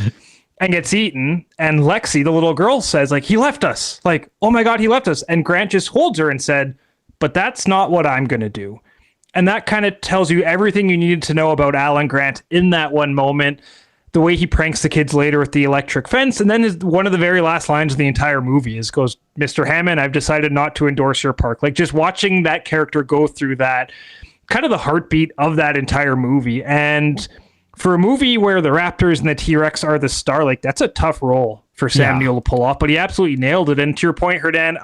and gets eaten. And Lexi, the little girl, says, he left us. Oh my God, he left us. And Grant just holds her and said, but that's not what I'm going to do. And that kind of tells you everything you needed to know about Alan Grant in that one moment. The way he pranks the kids later with the electric fence. And then one of the very last lines of the entire movie goes, Mr. Hammond, I've decided not to endorse your park. Just watching that character go through that, kind of the heartbeat of that entire movie. And for a movie where the Raptors and the T-Rex are the star, that's a tough role for Sam Neill to pull off, but he absolutely nailed it. And to your point, Hernan,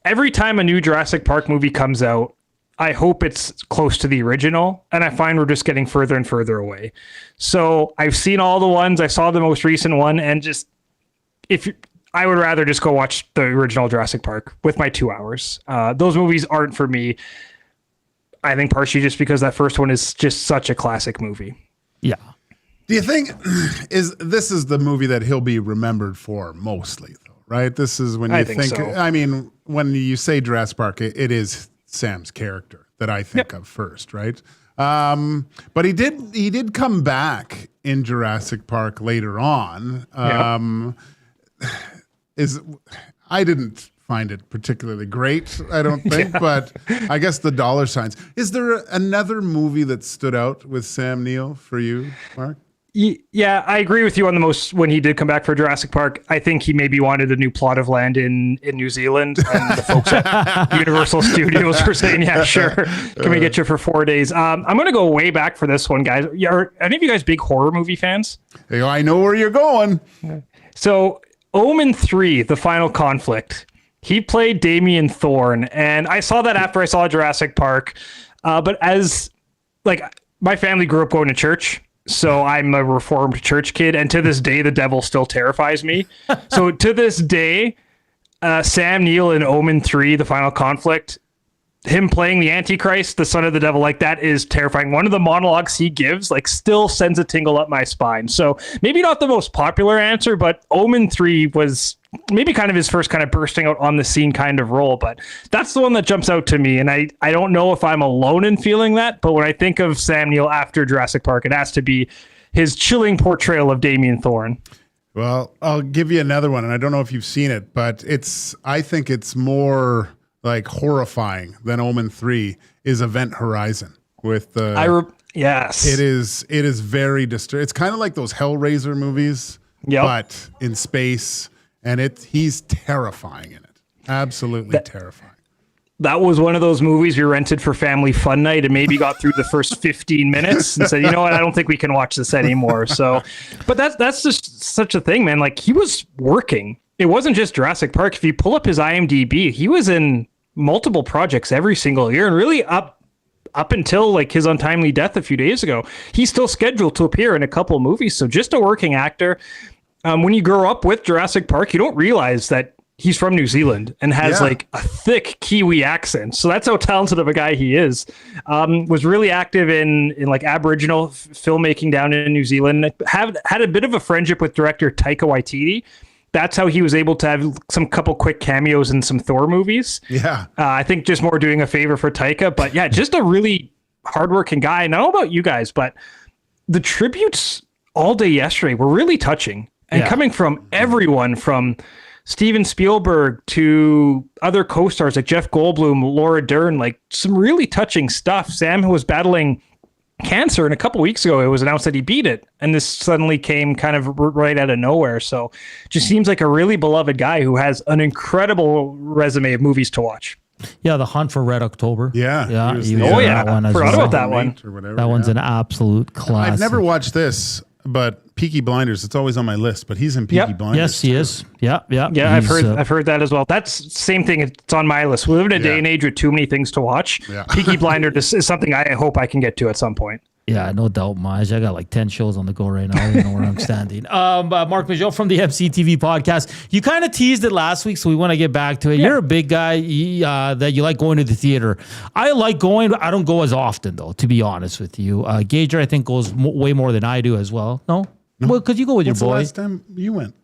every time a new Jurassic Park movie comes out, I hope it's close to the original, and I find we're just getting further and further away. So I've seen all the ones. I saw the most recent one, and I would rather just go watch the original Jurassic Park with my 2 hours. Those movies aren't for me. I think partially just because that first one is just such a classic movie. Yeah. Do you think this is the movie that he'll be remembered for mostly, though, right? This is when you think so. I mean, when you say Jurassic Park, it is Sam's character that I think of first, right? But he did come back in Jurassic Park later on. I didn't find it particularly great, I don't think, but I guess the dollar signs. Is there another movie that stood out with Sam Neill for you, Mark? Yeah, I agree with you on the most when he did come back for Jurassic Park. I think he maybe wanted a new plot of land in New Zealand, and the folks at Universal Studios were saying, yeah, sure, can we get you for 4 days? I'm going to go way back for this one, guys. Are any of you guys big horror movie fans? I know where you're going. So Omen 3, The Final Conflict, he played Damien Thorne, and I saw that after I saw Jurassic Park. But as my family grew up going to church, so I'm a Reformed church kid, and to this day, the devil still terrifies me. So to this day, Sam Neill in Omen 3, The Final Conflict, him playing the Antichrist, the son of the devil, that is terrifying. One of the monologues he gives, still sends a tingle up my spine. So maybe not the most popular answer, but Omen 3 was maybe kind of his first kind of bursting out on the scene kind of role, but that's the one that jumps out to me. And I don't know if I'm alone in feeling that, but when I think of Sam Neill after Jurassic Park, it has to be his chilling portrayal of Damien Thorne. Well, I'll give you another one, and I don't know if you've seen it, but I think it's more horrifying than Omen 3 is Event Horizon with the yes. It is very disturbing. It's kind of like those Hellraiser movies, but in space. And he's terrifying in it. Absolutely terrifying. that was one of those movies we rented for family fun night and maybe got through the first 15 minutes and said, you know what, I don't think we can watch this anymore. So, but that's just such a thing, man. Like, he was working. It wasn't just Jurassic Park. If you pull up his IMDb, he was in multiple projects every single year, and really up until like his untimely death a few days ago, he's still scheduled to appear in a couple of movies. So just a working actor. When you grow up with Jurassic Park, you don't realize that he's from New Zealand and has like a thick Kiwi accent. So that's how talented of a guy he is. Was really active in like Aboriginal filmmaking down in New Zealand. Had a bit of a friendship with director Taika Waititi. That's how he was able to have some couple quick cameos in some Thor movies. Yeah. I think just more doing a favor for Taika. But yeah, just a really hardworking guy. And I don't know about you guys, but the tributes all day yesterday were really touching. And coming from everyone from Steven Spielberg to other co-stars like Jeff Goldblum, Laura Dern, like some really touching stuff. Sam, who was battling cancer, and a couple weeks ago it was announced that he beat it, and this suddenly came kind of right out of nowhere. So just seems like a really beloved guy who has an incredible resume of movies to watch. Yeah, The Hunt for Red October. Yeah. That one as forgot well. About that one. That one's an absolute classic. I've never watched this, but Peaky Blinders, it's always on my list, but he's in Peaky Blinders. Yes, he is. Yeah. Yeah, I've heard that as well. That's same thing. It's on my list. We live in a day and age with too many things to watch. Yeah. Peaky Blinders is something I hope I can get to at some point. Yeah, no doubt, Maj. I got like 10 shows on the go right now. I don't even know where I'm standing. Marc Majeau from the MCTV podcast. You kind of teased it last week, so we want to get back to it. Yeah. You're a big guy that you like going to the theater. I like going, but I don't go as often, though, to be honest with you. Gager, I think, goes way more than I do as well. No? Well, because you go with your boy. What's the last time you went?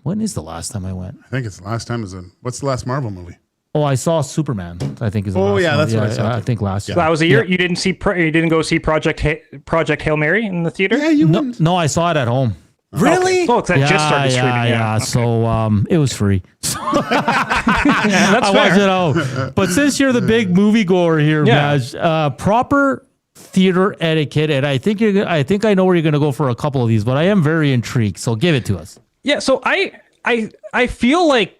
When is the last time I went? I think it's the last time. What's the last Marvel movie? Oh, I saw Superman. I think is the last one. That's what I saw. I think last year. That was a year. You didn't see. You didn't go see Project Hail Mary in the theater. Yeah, you went. No, I saw it at home. Really? Oh, that just started streaming. Yeah. Okay. So it was free. That's I watched it out. But since you're the big moviegoer here, Maj, proper theater etiquette, and I think I know where you're going to go for a couple of these, but I am very intrigued. So give it to us. Yeah. So I feel like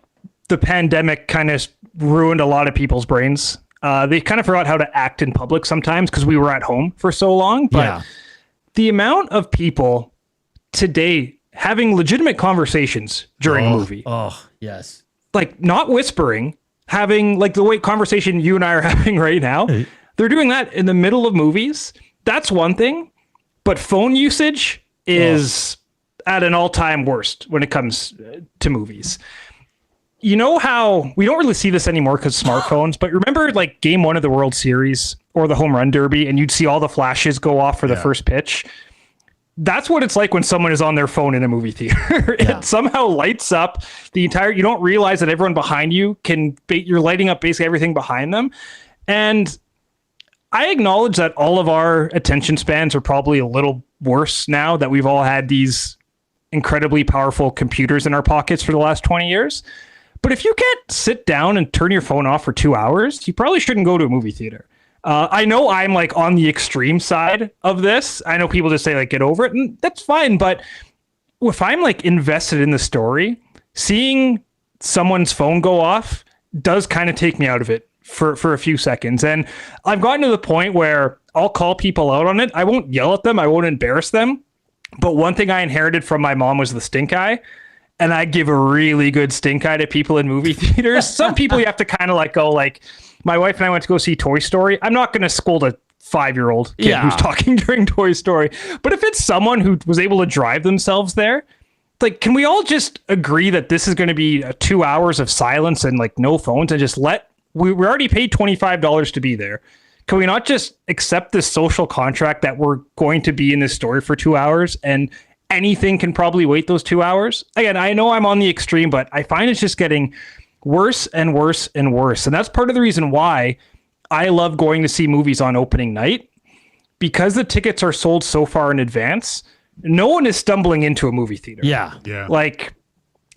the pandemic kind of ruined a lot of people's brains. They kind of forgot how to act in public sometimes because we were at home for so long. But the amount of people today having legitimate conversations during a movie. Oh, yes. Like not whispering, having like the way conversation you and I are having right now. They're doing that in the middle of movies. That's one thing. But phone usage is at an all-time worst when it comes to movies. You know how we don't really see this anymore because smartphones, but remember like game 1 of the World Series or the home run derby and you'd see all the flashes go off for the first pitch. That's what it's like when someone is on their phone in a movie theater. It somehow lights up the entire, you don't realize that everyone behind you you're lighting up basically everything behind them. And I acknowledge that all of our attention spans are probably a little worse now that we've all had these incredibly powerful computers in our pockets for the last 20 years. But if you can't sit down and turn your phone off for 2 hours, you probably shouldn't go to a movie theater. I know I'm like on the extreme side of this. I know people just say like, get over it, and that's fine. But if I'm like invested in the story, seeing someone's phone go off does kind of take me out of it for a few seconds. And I've gotten to the point where I'll call people out on it. I won't yell at them. I won't embarrass them. But one thing I inherited from my mom was the stink eye. And I give a really good stink eye to people in movie theaters. Some people you have to kind of like go like, my wife and I went to go see Toy Story. I'm not going to scold a 5-year-old kid who's talking during Toy Story. But if it's someone who was able to drive themselves there, like, can we all just agree that this is going to be 2 hours of silence and like no phones and just we already paid $25 to be there. Can we not just accept this social contract that we're going to be in this story for 2 hours and anything can probably wait those 2 hours? Again, I know I'm on the extreme, but I find it's just getting worse and worse and worse. And that's part of the reason why I love going to see movies on opening night, because the tickets are sold so far in advance. No one is stumbling into a movie theater. Yeah. Like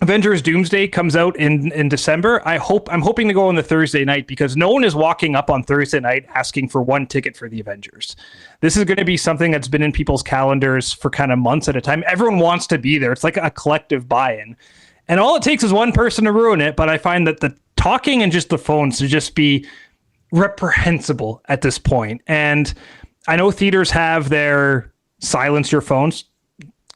Avengers Doomsday comes out in December. I'm hoping to go on the Thursday night because no one is walking up on Thursday night asking for one ticket for the Avengers. This is going to be something that's been in people's calendars for kind of months at a time. Everyone wants to be there. It's like a collective buy-in. And all it takes is one person to ruin it. But I find that the talking and just the phones to just be reprehensible at this point. And I know theaters have their silence your phones.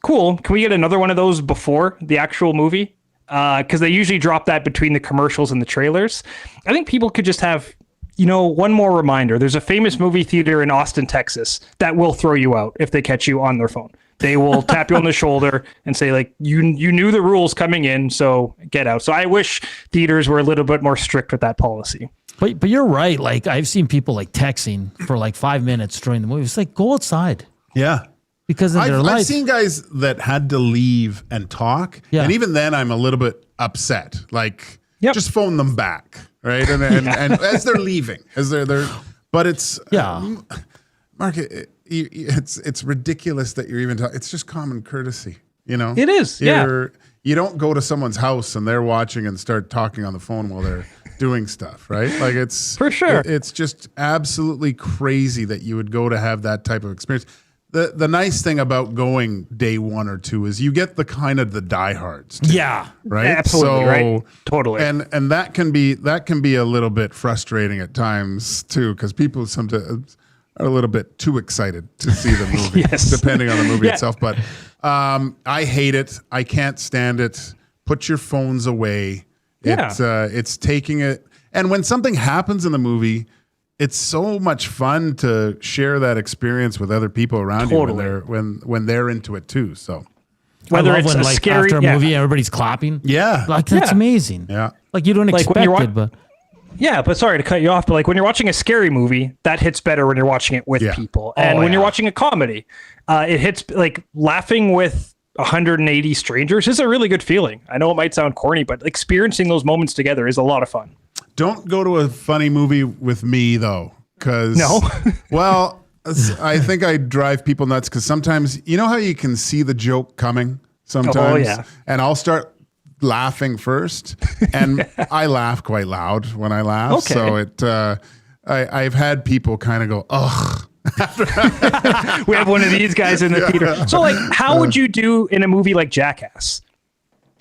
Cool. Can we get another one of those before the actual movie? Because they usually drop that between the commercials and the trailers. I think people could just have, one more reminder. There's a famous movie theater in Austin, Texas that will throw you out if they catch you on their phone. They will tap you on the shoulder and say, like, you knew the rules coming in, so get out. So I wish theaters were a little bit more strict with that policy. But you're right. Like, I've seen people like texting for like 5 minutes during the movie. It's like, go outside. Yeah. Because in their life. I've seen guys that had to leave and talk. Yeah. And even then I'm a little bit upset. Like, just phone them back. Right. And as they're leaving, but it's, Mark, it's ridiculous that you're even talking. It's just common courtesy, It is. You don't go to someone's house and they're watching and start talking on the phone while they're doing stuff, right? Like, it's for sure. It's just absolutely crazy that you would go to have that type of experience. The nice thing about going day 1 or 2 is you get the kind of the diehards. Yeah. Right. Absolutely. Right. Totally. And that can be a little bit frustrating at times too, because people sometimes are a little bit too excited to see the movie, depending on the movie itself. But I hate it. I can't stand it. Put your phones away. It's taking it. And when something happens in the movie, it's so much fun to share that experience with other people around you when they're into it too. So whether it's when, scary after a movie, everybody's clapping. Yeah, like that's amazing. Yeah, like you don't expect it, but. Yeah, but sorry to cut you off, but like when you're watching a scary movie, that hits better when you're watching it with people. And when you're watching a comedy, it hits like laughing with 180 strangers is a really good feeling. I know it might sound corny, but experiencing those moments together is a lot of fun. Don't go to a funny movie with me though, because well, I think I drive people nuts because sometimes you know how you can see the joke coming sometimes, and I'll start laughing first, and I laugh quite loud when I laugh. Okay. So I've had people kind of go, ugh. We have one of these guys in the theater. So like, how would you do in a movie like Jackass?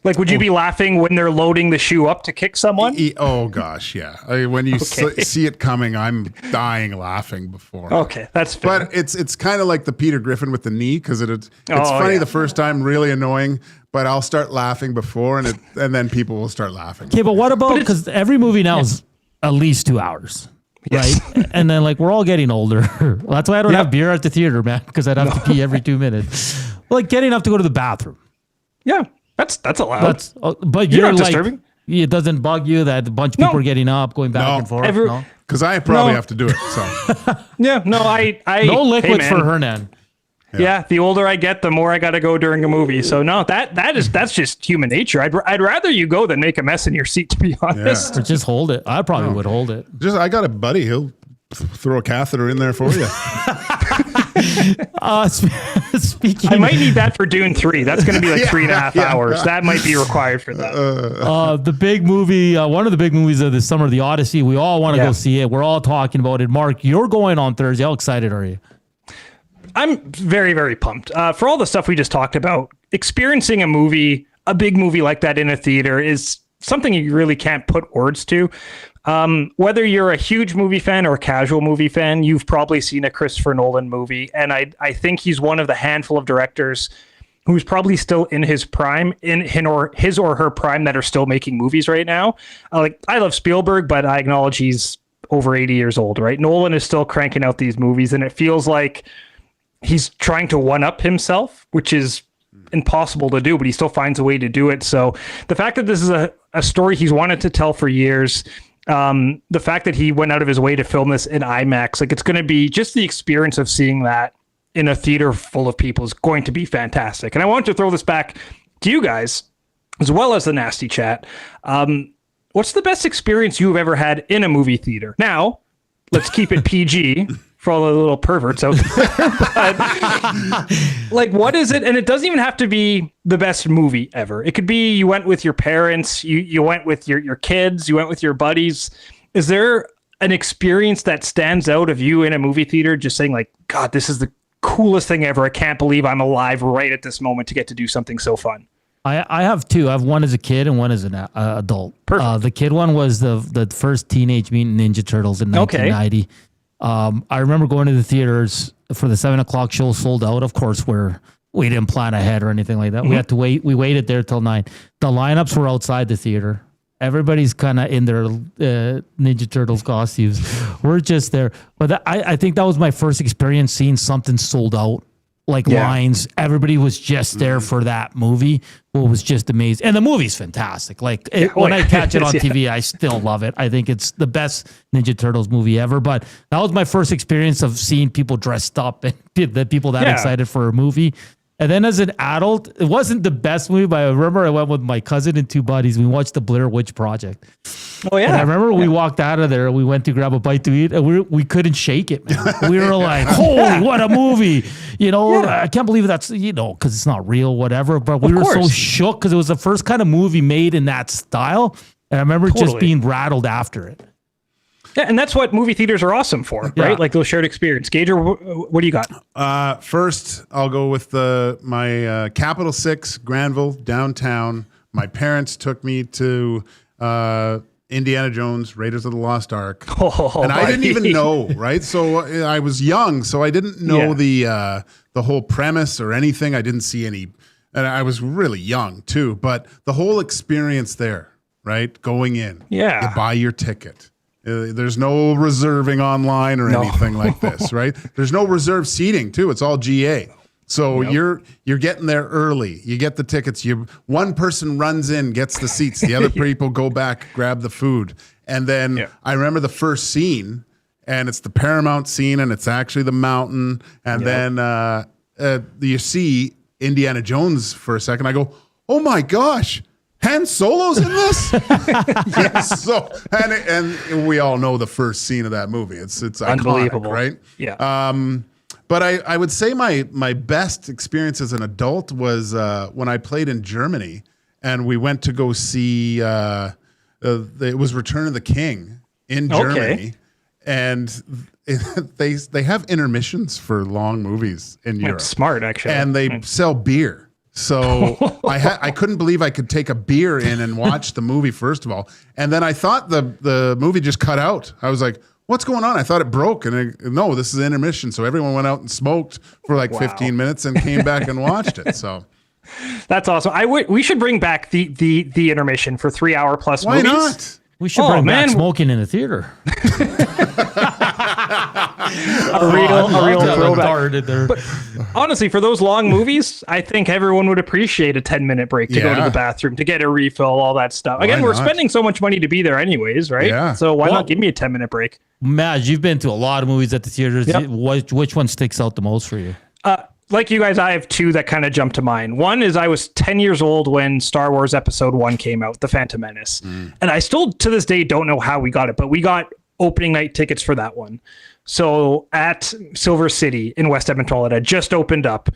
Like, would you be laughing when they're loading the shoe up to kick someone? Oh gosh, yeah. When you see it coming, I'm dying laughing before. Okay, that's fair. But it's kind of like the Peter Griffin with the knee, because it's funny the first time, really annoying. But I'll start laughing before, and then people will start laughing. Okay, but what about, because every movie now is at least 2 hours, right? And then like we're all getting older. Well, that's why I don't have beer at the theater, man, because I'd have to pee every 2 minutes. Like getting up to go to the bathroom. Yeah. That's allowed. But you're not like, disturbing. It doesn't bug you that a bunch of people are getting up, going back and forth. Because I probably have to do it. So I no liquids for Hernan. Yeah, the older I get, the more I got to go during a movie. So no, that's just human nature. I'd rather you go than make a mess in your seat, to be honest. Or just hold it. I probably would hold it. I got a buddy. He'll throw a catheter in there for you. Speaking, I might need that for Dune 3. That's going to be like 3.5 hours. That might be required for that. The big movie, one of the big movies of the summer, The Odyssey. We all want to go see it. We're all talking about it. Mark, you're going on Thursday. How excited are you? I'm very, very pumped. For all the stuff we just talked about, experiencing a big movie like that in a theater is something you really can't put words to. Whether you're a huge movie fan or a casual movie fan, you've probably seen a Christopher Nolan movie. And I think he's one of the handful of directors who's probably still in his prime, in his or her prime, that are still making movies right now. I love Spielberg, but I acknowledge he's over 80 years old, right? Nolan is still cranking out these movies, and it feels like he's trying to one-up himself, which is impossible to do, but he still finds a way to do it. So the fact that this is a story he's wanted to tell for years, the fact that he went out of his way to film this in IMAX, like, it's going to be just the experience of seeing that in a theater full of people is going to be fantastic. And I want to throw this back to you guys, as well as the Nasty Chat. What's the best experience you've ever had in a movie theater? Now, let's keep it PG for all the little perverts out there. But, like, what is it? And it doesn't even have to be the best movie ever. It could be you went with your parents, you went with your kids, you went with your buddies. Is there an experience that stands out of you in a movie theater just saying, like, God, this is the coolest thing ever. I can't believe I'm alive right at this moment to get to do something so fun? I have two. I have one as a kid and one as an adult. Perfect. The kid one was the kid one as an adult. Perfect. The kid one was the first Teenage Mutant Ninja Turtles in 1990. I remember going to the theaters for the 7:00 show, sold out, of course, where we didn't plan ahead or anything like that. We had to wait. We waited there till 9. The lineups were outside the theater. Everybody's kind of in their Ninja Turtles costumes. We're just there. But I think that was my first experience seeing something sold out, like lines. Everybody was just there for that movie. Well, it was just amazing. And the movie's fantastic. Like when I catch it on TV, I still love it. I think it's the best Ninja Turtles movie ever. But that was my first experience of seeing people dressed up and the people that excited for a movie. And then as an adult, it wasn't the best movie, but I remember I went with my cousin and 2 buddies. We watched the Blair Witch Project. Oh, yeah. And I remember we walked out of there. We went to grab a bite to eat, and we couldn't shake it, man. We were like, holy, what a movie. I can't believe that's, because it's not real, whatever. But we were so shook because it was the first kind of movie made in that style. And I remember just being rattled after it. Yeah, and that's what movie theaters are awesome for, right? Like those shared experience. Gager, what do you got? First, I'll go with my Capital 6, Granville, downtown. My parents took me to Indiana Jones, Raiders of the Lost Ark. And I didn't even know, right? So I was young, so I didn't know the whole premise or anything. I didn't see any, and I was really young too. But the whole experience there, right? Going in, you buy your ticket. There's no reserving online or anything like this, right? There's no reserved seating too. It's all GA. So you're getting there early. You get the tickets. One person runs in, gets the seats. The other people go back, grab the food. And then I remember the first scene, and it's the Paramount scene, and it's actually the mountain. And then you see Indiana Jones for a second. I go, oh my gosh. Han Solo's in this? Yes. So and we all know the first scene of that movie. It's unbelievable, right? Yeah. But I would say my best experience as an adult was when I played in Germany, and we went to go see it was Return of the King in Germany, and they have intermissions for long movies in Europe. Smart, actually, and they sell beer. So I couldn't believe I could take a beer in and watch the movie, first of all. And then I thought the movie just cut out. I was like, what's going on? I thought it broke. And no, this is intermission. So everyone went out and smoked for like 15 minutes and came back and watched it. So that's awesome. We should bring back the intermission for 3 hour plus Why movies. Why not? We should bring back smoking in the theater. a real throwback. But honestly, for those long movies, I think everyone would appreciate a 10-minute break to go to the bathroom, to get a refill, all that stuff. Again, we're spending so much money to be there anyways, right? Yeah. So why not give me a 10-minute break? Maj, you've been to a lot of movies at the theaters. Yep. Which one sticks out the most for you? Like you guys, I have 2 that kind of jump to mind. One is I was 10 years old when Star Wars Episode 1 came out, The Phantom Menace. And I still, to this day, don't know how we got it, but we got opening night tickets for that one. So at Silver City in West Edmonton, it had just opened up.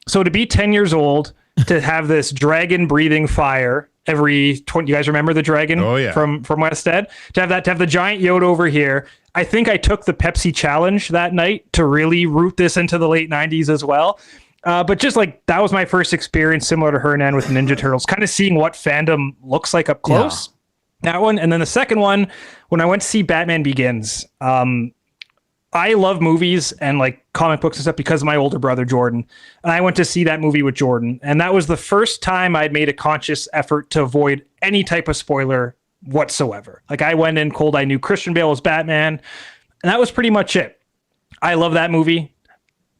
So to be 10 years old, to have this dragon breathing fire every 20, you guys remember the dragon from West Ed? To have the giant Yoda over here. I think I took the Pepsi challenge that night to really root this into the late 90s as well. But just like that was my first experience, similar to Hernan with Ninja Turtles, kind of seeing what fandom looks like up close. That one. And then the second one, when I went to see Batman Begins, I love movies and like comic books and stuff because of my older brother, Jordan. And I went to see that movie with Jordan. And that was the first time I'd made a conscious effort to avoid any type of spoiler whatsoever. Like I went in cold. I knew Christian Bale was Batman, and that was pretty much it. I love that movie.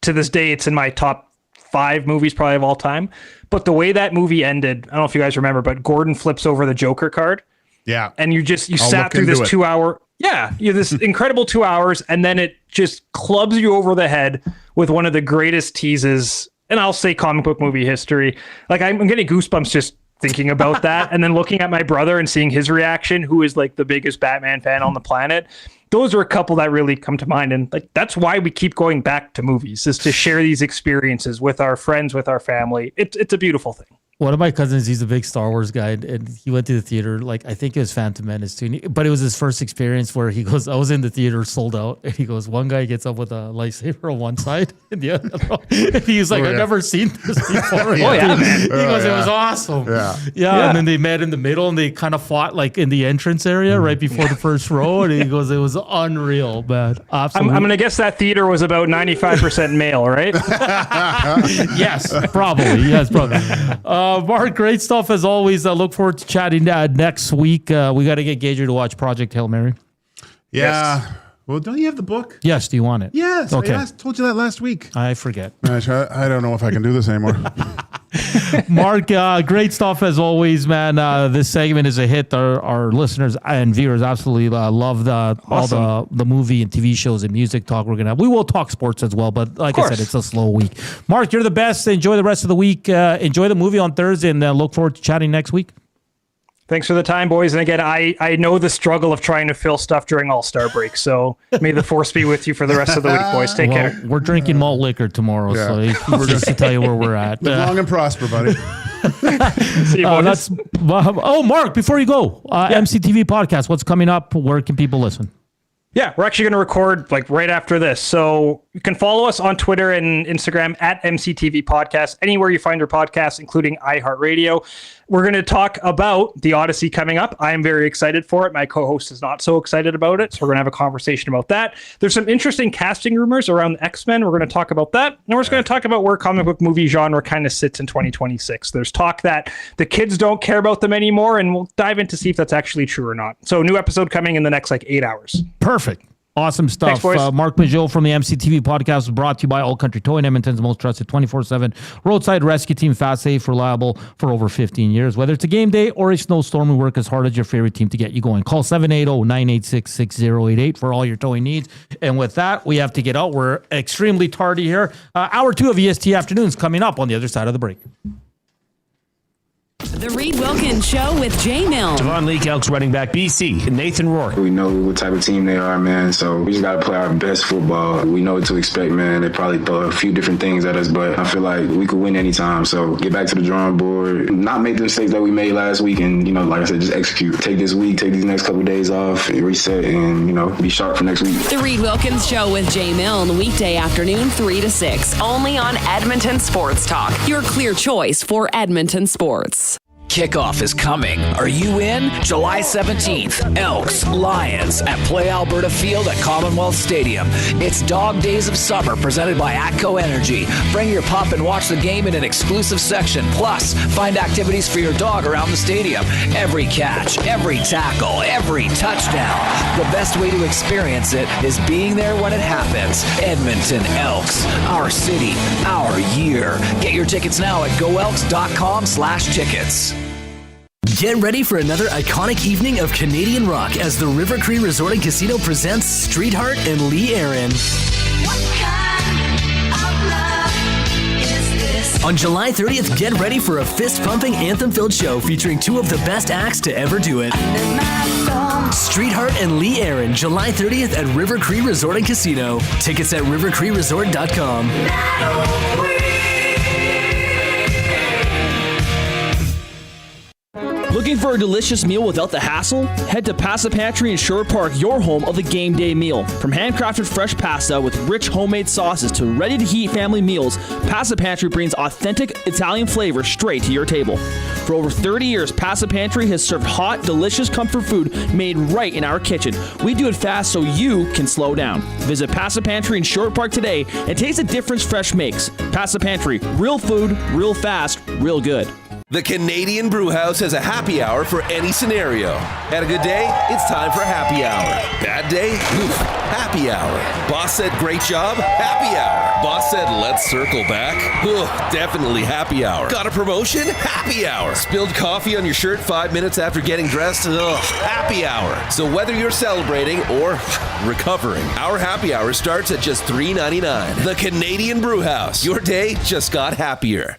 To this day, it's in my top 5 movies probably of all time. But the way that movie ended, I don't know if you guys remember, but Gordon flips over the Joker card. Yeah. And you sat through this 2 hour. Yeah. You this incredible 2 hours. And then it just clubs you over the head with one of the greatest teases. And I'll say comic book movie history. Like I'm getting goosebumps just thinking about that. And then looking at my brother and seeing his reaction, who is like the biggest Batman fan on the planet. Those are a couple that really come to mind. And like, that's why we keep going back to movies, is to share these experiences with our friends, with our family. It's a beautiful thing. One of my cousins, he's a big Star Wars guy, and he went to the theater. Like, I think it was Phantom Menace too. But it was his first experience where he goes, I was in the theater, sold out. And he goes, one guy gets up with a lightsaber on one side and the other. And he's like, I've never seen this before. He goes, it was awesome. Yeah. And then they met in the middle and they kind of fought like in the entrance area right before the first row. And he goes, it was unreal, man. Absolutely. I'm going to guess that theater was about 95% male, right? Yes, probably. Yes, probably. Mark, great stuff as always. I look forward to chatting next week. We got to get Gager to watch Project Hail Mary. Yeah. Yes. Well, don't you have the book? Yes. Do you want it? Yes. Okay. I told you that last week. I forget. Gosh, I don't know if I can do this anymore. Mark, great stuff as always, man. This segment is a hit. Our listeners and viewers absolutely love all the movie and TV shows and music talk we're gonna have. We will talk sports as well, but like I said, it's a slow week. Mark, you're the best. Enjoy the rest of the week. Enjoy the movie on Thursday, and look forward to chatting next week. Thanks for the time, boys. And again, I know the struggle of trying to fill stuff during All-Star break. So may the force be with you for the rest of the week, boys. Take care. We're drinking malt liquor tomorrow, so we're just to tell you where we're at. Live long and prosper, buddy. See you, boys. Mark, before you go, MCTV podcast, what's coming up? Where can people listen? Yeah, we're actually going to record like right after this. So you can follow us on Twitter and Instagram at MCTV Podcast, anywhere you find your podcasts, including iHeartRadio. We're going to talk about the Odyssey coming up. I am very excited for it. My co-host is not so excited about it. So we're going to have a conversation about that. There's some interesting casting rumors around the X-Men. We're going to talk about that. And we're just going to talk about where comic book movie genre kind of sits in 2026. There's talk that the kids don't care about them anymore, and we'll dive in to see if that's actually true or not. So new episode coming in the next 8 hours. Perfect. Awesome stuff. Thanks, Marc Majeau from the MCTV podcast was brought to you by All Country Towing, Edmonton's most trusted 24/7 roadside rescue team, fast, safe, reliable for over 15 years. Whether it's a game day or a snowstorm, we work as hard as your favorite team to get you going. Call 780-986-6088 for all your towing needs. And with that, we have to get out. We're extremely tardy here. Hour 2 of EST Afternoons coming up on the other side of the break. The Reed Wilkins Show with Jay Milne. Devon Leake, Elks running back, BC, Nathan Rourke. We know what type of team they are, man, so we just got to play our best football. We know what to expect, man. They probably throw a few different things at us, but I feel like we could win anytime. So get back to the drawing board, not make the mistakes that we made last week, and, like I said, just execute. Take this week, take these next couple of days off, reset, and, be sharp for next week. The Reed Wilkins Show with Jay Milne, weekday afternoon 3 to 6, only on Edmonton Sports Talk, your clear choice for Edmonton sports. Kickoff is coming. Are you in? July 17th, Elks, Lions at Play Alberta Field at Commonwealth Stadium. It's Dog Days of Summer presented by ATCO Energy. Bring your pup and watch the game in an exclusive section. Plus, find activities for your dog around the stadium. Every catch, every tackle, every touchdown. The best way to experience it is being there when it happens. Edmonton Elks, our city, our year. Get your tickets now at goelks.com/tickets. Get ready for another iconic evening of Canadian rock as the River Cree Resort and Casino presents Streetheart and Lee Aaron. On July 30th, get ready for a fist-pumping, anthem-filled show featuring two of the best acts to ever do it. Streetheart and Lee Aaron, July 30th at River Cree Resort and Casino. Tickets at rivercreeresort.com. Looking for a delicious meal without the hassle? Head to Pasta Pantry in Sherwood Park, your home of the game day meal. From handcrafted fresh pasta with rich homemade sauces to ready-to-heat family meals, Pasta Pantry brings authentic Italian flavor straight to your table. For over 30 years, Pasta Pantry has served hot, delicious comfort food made right in our kitchen. We do it fast so you can slow down. Visit Pasta Pantry in Sherwood Park today and taste the difference fresh makes. Pasta Pantry, real food, real fast, real good. The Canadian Brewhouse has a happy hour for any scenario. Had a good day? It's time for happy hour. Bad day? Oof, happy hour. Boss said great job? Happy hour. Boss said let's circle back? Ugh, definitely happy hour. Got a promotion? Happy hour. Spilled coffee on your shirt 5 minutes after getting dressed? Ugh, happy hour. So whether you're celebrating or recovering, our happy hour starts at just $3.99. The Canadian Brewhouse. Your day just got happier.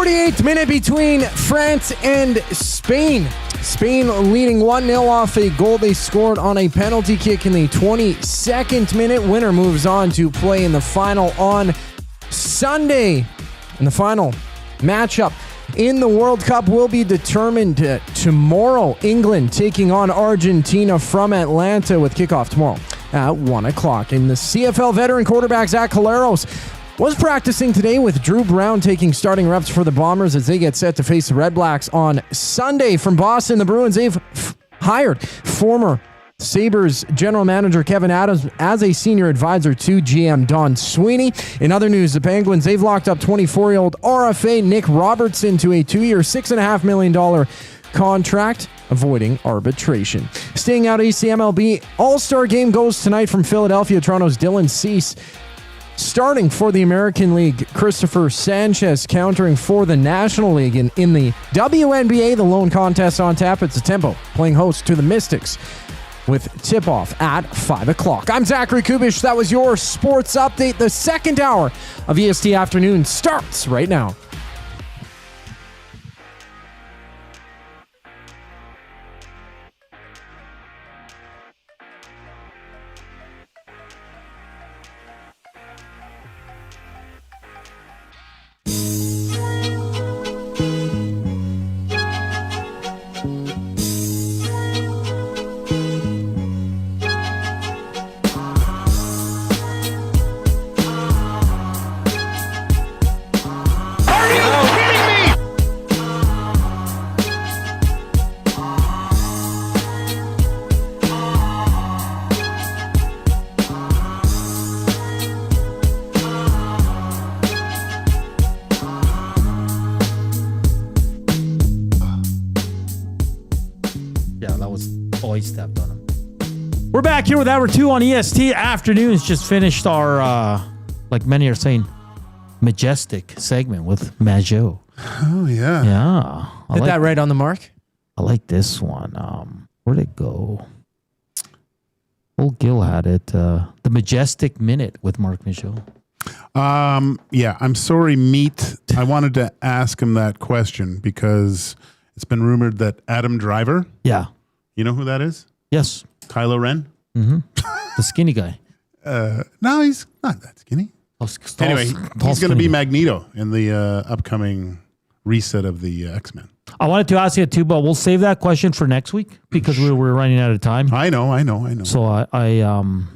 48th minute between France and Spain. Spain leading 1-0 off a goal they scored on a penalty kick in the 22nd minute. Winner moves on to play in the final on Sunday. And the final matchup in the World Cup will be determined tomorrow. England taking on Argentina from Atlanta with kickoff tomorrow at 1 o'clock. And the CFL veteran quarterback Zach Collaros was practicing today with Drew Brown taking starting reps for the Bombers as they get set to face the Red Blacks on Sunday. From Boston, the Bruins, they've hired former Sabres general manager Kevin Adams as a senior advisor to GM Don Sweeney. In other news, the Penguins, they've locked up 24-year-old RFA Nick Robertson to a 2-year, $6.5 million contract, avoiding arbitration. Staying out east, the MLB All-Star Game goes tonight from Philadelphia. Toronto's Dylan Cease starting for the American League. Christopher Sanchez countering for the National League. And in the WNBA, the lone contest on tap, it's a Tempo playing host to the Mystics with tip-off at 5 o'clock. I'm Zachary Koob. That was your sports update. The second hour of EST Afternoon starts right now. Stepped on him. We're back here with hour 2 on EST Afternoons. Just finished our, like many are saying, majestic segment with Majeau. Oh, yeah. Yeah. Hit that right on the mark. I like this one. Where'd it go? Old Gil had it. The Majestic Minute with Marc Majeau. Yeah, I'm sorry, Meat. I wanted to ask him that question because it's been rumored that Adam Driver. Yeah. You know who that is? Yes. Kylo Ren? Mm-hmm. The skinny guy. No, he's not that skinny. Anyway, he's going to be Magneto in the upcoming reset of the X-Men. I wanted to ask you too, but we'll save that question for next week because we're running out of time. I know. So I'm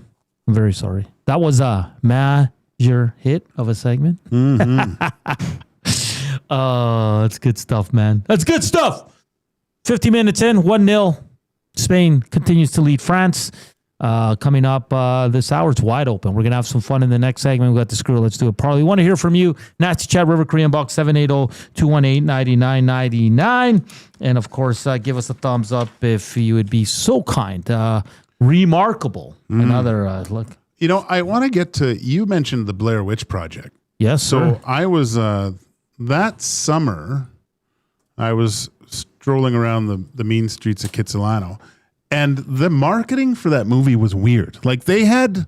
very sorry. That was a major hit of a segment. Mm-hmm. That's good stuff, man. That's good stuff. 50 minutes in, 1-0. Spain continues to lead France. Coming up this hour, it's wide open. We're going to have some fun in the next segment. We got the screw. Let's do it. Probably want to hear from you. Nasty Chat, River Korean Box 780-218-9999. And of course, give us a thumbs up if you would be so kind. Remarkable. Another look. You know, I want to get to, you mentioned the Blair Witch Project. Yes, so sir. I was, that summer, I was strolling around the mean streets of Kitsilano, and the marketing for that movie was weird. Like they had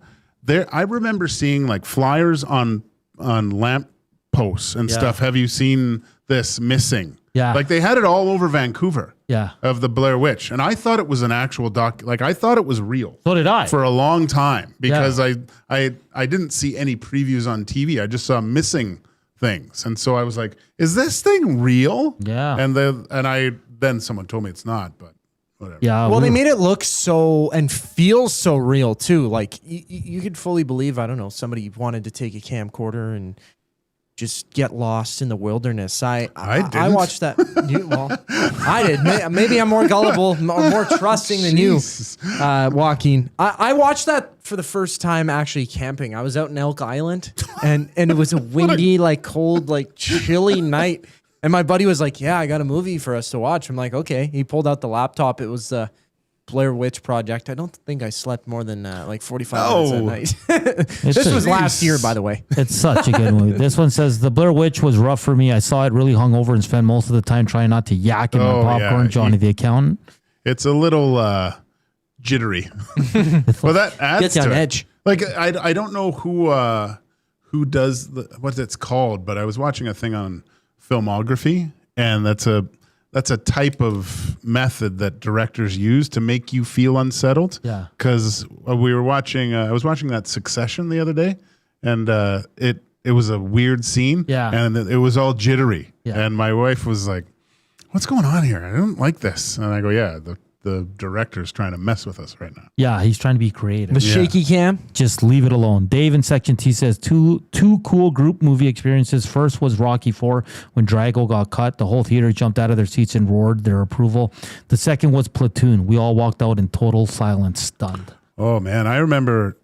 I remember seeing like flyers on lamp posts and stuff. Have you seen this missing? Yeah. Like they had it all over Vancouver. Yeah. Of the Blair Witch. And I thought it was an actual like I thought it was real. So did I. For a long time because I didn't see any previews on TV. I just saw missing things. And so I was like, is this thing real? Yeah. And then someone told me it's not, but whatever. Yeah. Well, they made it look so and feel so real too. Like you could fully believe, I don't know, somebody wanted to take a camcorder and just get lost in the wilderness. I watched that. I did. Maybe I'm more gullible, more trusting than you, Joaquin. I watched that for the first time actually camping. I was out in Elk Island, and it was a windy, like cold, like chilly night. And my buddy was like, "Yeah, I got a movie for us to watch." I'm like, "Okay." He pulled out the laptop. It was the Blair Witch Project. I don't think I slept more than like 45 minutes at night. This was last year, by the way. It's such a good movie. This one says, the Blair Witch was rough for me. I saw it really hungover and spent most of the time trying not to yak in my popcorn. Johnny the accountant. It's a little jittery. Well, that adds Gets you to on it. edge. Like I don't know who does what it's called, but I was watching a thing on filmography, and that's a type of method that directors use to make you feel unsettled. Yeah. Because I was watching that Succession the other day, and it was a weird scene. Yeah. And it was all jittery. Yeah. And my wife was like, "What's going on here? I don't like this." And I go, "Yeah, the director's trying to mess with us right now." Yeah, he's trying to be creative. The shaky cam. Just leave it alone. Dave in Section T says two cool group movie experiences. First was Rocky IV when Drago got cut. The whole theater jumped out of their seats and roared their approval. The second was Platoon. We all walked out in total silence, stunned. Oh man, I remember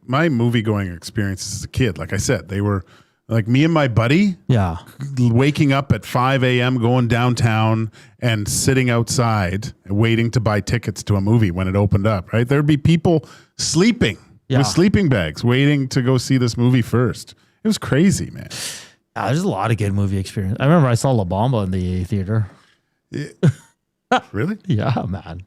my movie going experiences as a kid. Like I said, they were like me and my buddy. Yeah. Waking up at 5 a.m., going downtown and sitting outside waiting to buy tickets to a movie when it opened up, right? There'd be people sleeping with sleeping bags waiting to go see this movie first. It was crazy, man. There's a lot of good movie experience. I remember I saw La Bamba in the theater. Really? Yeah, man.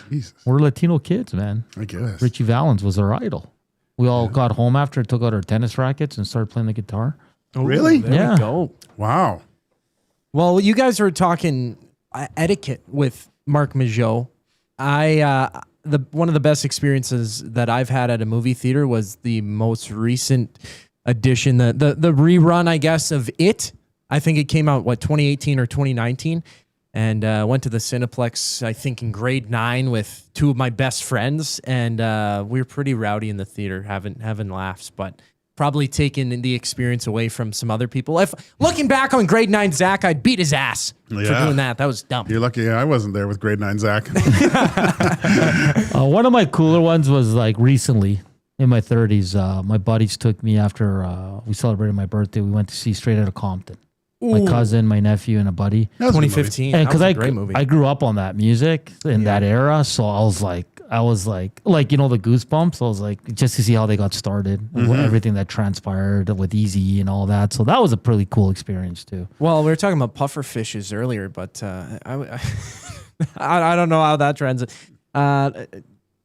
Jesus. We're Latino kids, man. I guess. Richie Valens was our idol. We all got home after, took out our tennis rackets and started playing the guitar. Oh, really? There we go. Wow. Well, you guys were talking etiquette with Marc Majeau. One of the best experiences that I've had at a movie theater was the most recent edition, the rerun, I guess, of It. I think it came out, 2018 or 2019? And went to the Cineplex, I think, in grade 9 with two of my best friends. And we were pretty rowdy in the theater, having laughs, but probably taking the experience away from some other people. If looking back on grade 9 Zach, I'd beat his ass for doing that. That was dumb. You're lucky I wasn't there with grade 9 Zach. One of my cooler ones was like recently in my 30s. My buddies took me after we celebrated my birthday. We went to see Straight Outta Compton. My cousin, my nephew, and a buddy. 2015. And because I grew up on that music in that era, so I was like, the Goosebumps. I was like, just to see how they got started, everything that transpired with Eazy and all that. So that was a pretty cool experience too. Well, we were talking about puffer fishes earlier, but I don't know how that translates.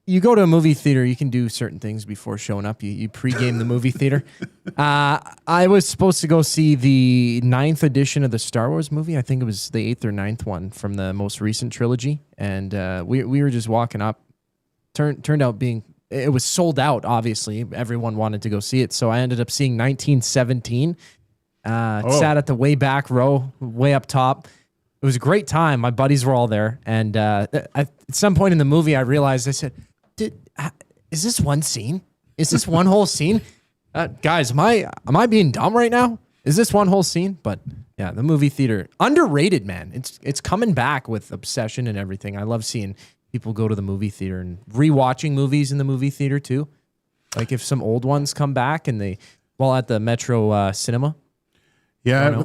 You go to a movie theater, you can do certain things before showing up. You pregame the movie theater. I was supposed to go see the 9th edition of the Star Wars movie. I think it was the 8th or 9th one from the most recent trilogy. And we were just walking up. Turned out it was sold out, obviously. Everyone wanted to go see it. So I ended up seeing 1917. Sat at the way back row, way up top. It was a great time. My buddies were all there. And at some point in the movie, I realized, I said, is this one scene? Is this one whole scene? Guys, am I being dumb right now? Is this one whole scene? But yeah, the movie theater, underrated, man. It's coming back with Obsession and everything. I love seeing people go to the movie theater and rewatching movies in the movie theater too. Like if some old ones come back and at the Metro Cinema. Yeah,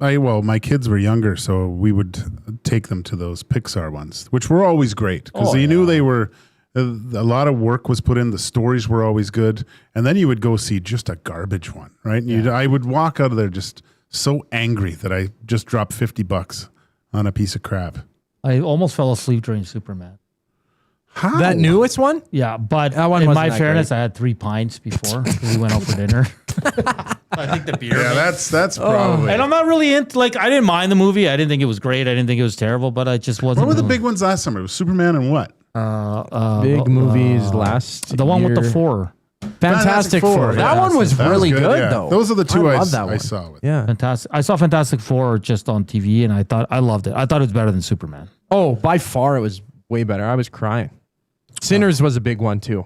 my kids were younger, so we would take them to those Pixar ones, which were always great because you knew they were. A lot of work was put in. The stories were always good, and then you would go see just a garbage one, right? And I would walk out of there just so angry that I just dropped $50 on a piece of crap. I almost fell asleep during Superman. How? That newest one? Yeah, but That one in wasn't my that fairness, great. I had 3 pints before we went out for dinner. I think the beer. Yeah, that's probably. And I'm not really into I didn't mind the movie. I didn't think it was great. I didn't think it was terrible, but I just wasn't. What were the big ones last summer? It was Superman and what? Big movies last the one with the year. 4. Fantastic Four. That one was really good, yeah. though. Those are the two I love that one. saw. Yeah. Fantastic. I saw Fantastic Four just on TV, and I loved it. I thought it was better than Superman. Oh, by far, it was way better. I was crying. Sinners was a big one, too.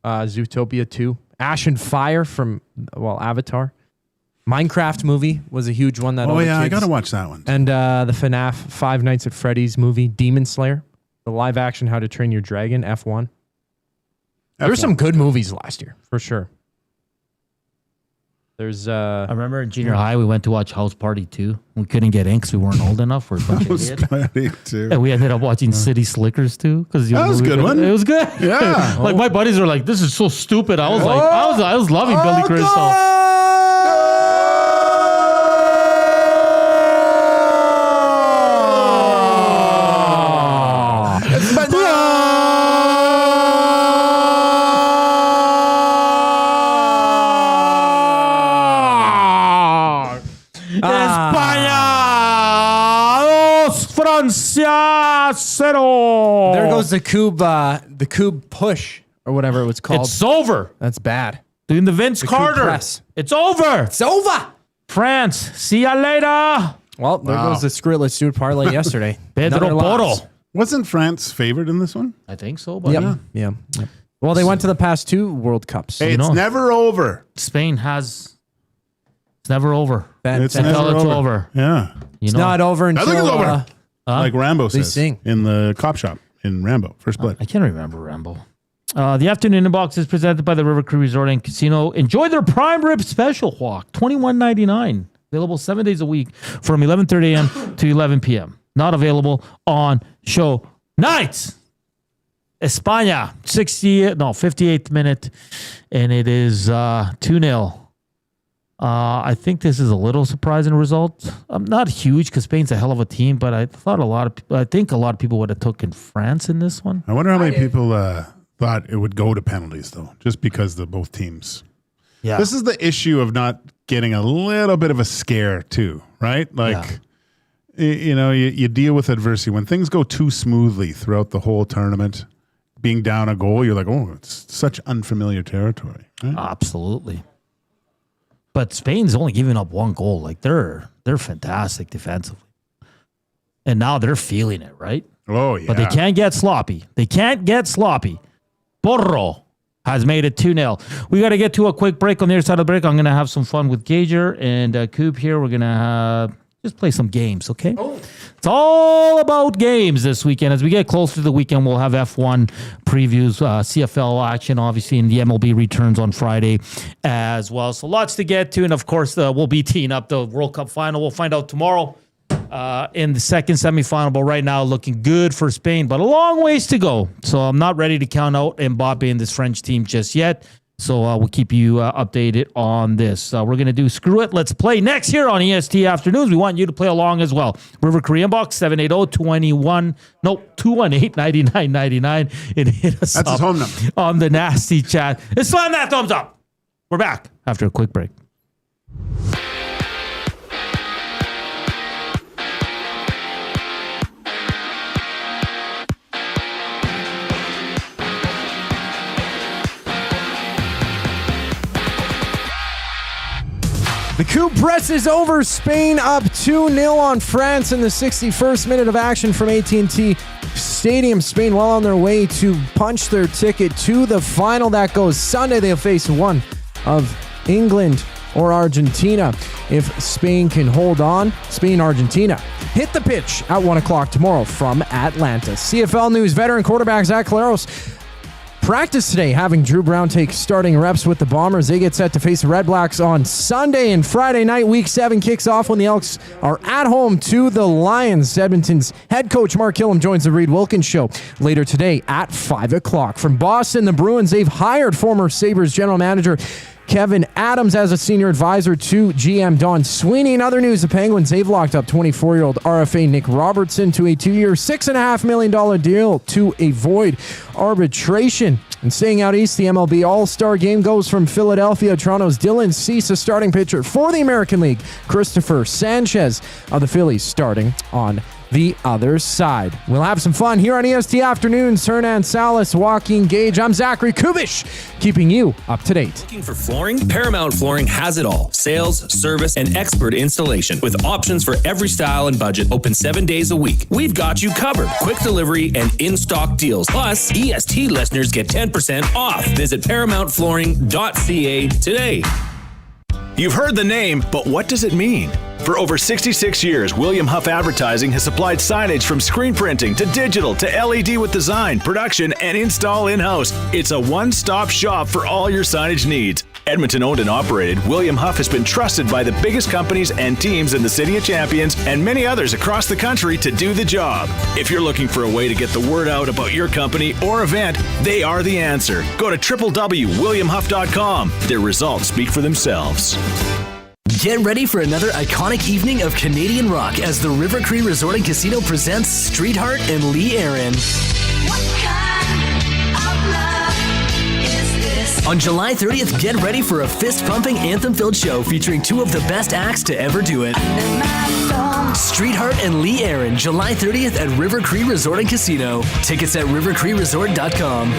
Zootopia 2. Ash and Fire from, Avatar. Minecraft movie was a huge one. I got to watch that one. And the FNAF Five Nights at Freddy's movie, Demon Slayer. The live action How to Train Your Dragon, F1. There were some good movies last year, for sure. There's I remember in junior high we went to watch House Party 2. We couldn't get in because we weren't old enough. We're a bunch of idiots. And we ended up watching City Slickers too. That was a good one. It was good. Yeah. My buddies were like, "This is so stupid." I was like, I was loving Billy Crystal. Valencia 0. There goes the Koob push or whatever it was called. It's over. That's bad. Doing the Vince Carter. Press. It's over. It's over. France, see ya later. Well, there goes the Skrilla Stewart parlay yesterday. Pedro Porro. Wasn't France favored in this one? I think so, but Yeah. Well, they went to the past 2 World Cups. Hey, it's never over. Spain has. It's never over. It's Until never it's over. over. Yeah. It's not over until I think it's over. Like Rambo they says sing. in the cop shop in Rambo, First Blood. I can't remember Rambo. The afternoon inbox is presented by the River Cree Resort and Casino. Enjoy their prime rib special walk, $21.99. Available 7 days a week from 11:30 a.m. to 11 p.m. Not available on show nights. España, 58th minute, and it is 2-0. I think this is a little surprising result. Not huge because Spain's a hell of a team, but I think a lot of people would have taken France in this one. I wonder how many people thought it would go to penalties, though, just because of both teams. Yeah. This is the issue of not getting a little bit of a scare, too, right? Like, you deal with adversity. When things go too smoothly throughout the whole tournament, being down a goal, you're like, oh, it's such unfamiliar territory. Right? Absolutely. But Spain's only giving up 1 goal. Like, they're fantastic defensively. And now they're feeling it, right? Oh, yeah. But they can't get sloppy. Porro has made it 2-0. We got to get to a quick break. On the other side of the break, I'm going to have some fun with Gager and Koob here. We're going to just play some games, okay? It's all about games this weekend. As we get closer to the weekend, we'll have F1 previews, CFL action, obviously, and the MLB returns on Friday as well. So lots to get to. And, of course, we'll be teeing up the World Cup final. We'll find out tomorrow in the second semifinal. But right now, looking good for Spain, but a long ways to go. So I'm not ready to count out Mbappe and this French team just yet. So we'll keep you updated on this. We're going to do Screw It, Let's Play next here on EST Afternoons. We want you to play along as well. River Korean Box, 218-9999. And hit us That's up his home number. on the nasty chat. And slam that thumbs up. We're back after a quick break. The Koob press is over. Spain up 2-0 on France in the 61st minute of action from AT&T Stadium. Spain well on their way to punch their ticket to the final. That goes Sunday. They'll face one of England or Argentina. If Spain can hold on, Spain-Argentina hit the pitch at 1 o'clock tomorrow from Atlanta. CFL News veteran quarterback Zach Claros practice today, having Drew Brown take starting reps with the Bombers. They get set to face the Red Blacks on Sunday, and Friday night, Week 7 kicks off when the Elks are at home to the Lions. Edmonton's head coach Mark Killam joins the Reed Wilkins Show later today at 5 o'clock. From Boston, the Bruins, they've hired former Sabres general manager Kevin Adams as a senior advisor to GM Don Sweeney. In other news, the Penguins, they've locked up 24-year-old RFA Nick Robertson to a 2-year, $6.5 million deal to avoid arbitration. And staying out east, the MLB All-Star Game goes from Philadelphia. Toronto's Dylan Cease, a starting pitcher for the American League. Christopher Sanchez of the Phillies starting on the other side. We'll have some fun here on EST Afternoons. Hernan Salas, Joaquin Gage. I'm Zachary Koob, keeping you up to date. Looking for flooring? Paramount Flooring has it all. Sales, service, and expert installation with options for every style and budget. Open 7 days a week. We've got you covered. Quick delivery and in-stock deals. Plus, EST listeners get 10% off. Visit ParamountFlooring.ca today. You've heard the name, but what does it mean? For over 66 years, William Huff Advertising has supplied signage from screen printing to digital to LED with design, production, and install in-house. It's a one-stop shop for all your signage needs. Edmonton owned and operated, William Huff has been trusted by the biggest companies and teams in the City of Champions and many others across the country to do the job. If you're looking for a way to get the word out about your company or event, they are the answer. Go to www.williamhuff.com. Their results speak for themselves. Get ready for another iconic evening of Canadian rock as the River Cree Resort and Casino presents Streetheart and Lee Aaron. On July 30th, get ready for a fist-pumping, anthem-filled show featuring two of the best acts to ever do it. Streetheart and Lee Aaron, July 30th at River Cree Resort and Casino. Tickets at rivercreeresort.com.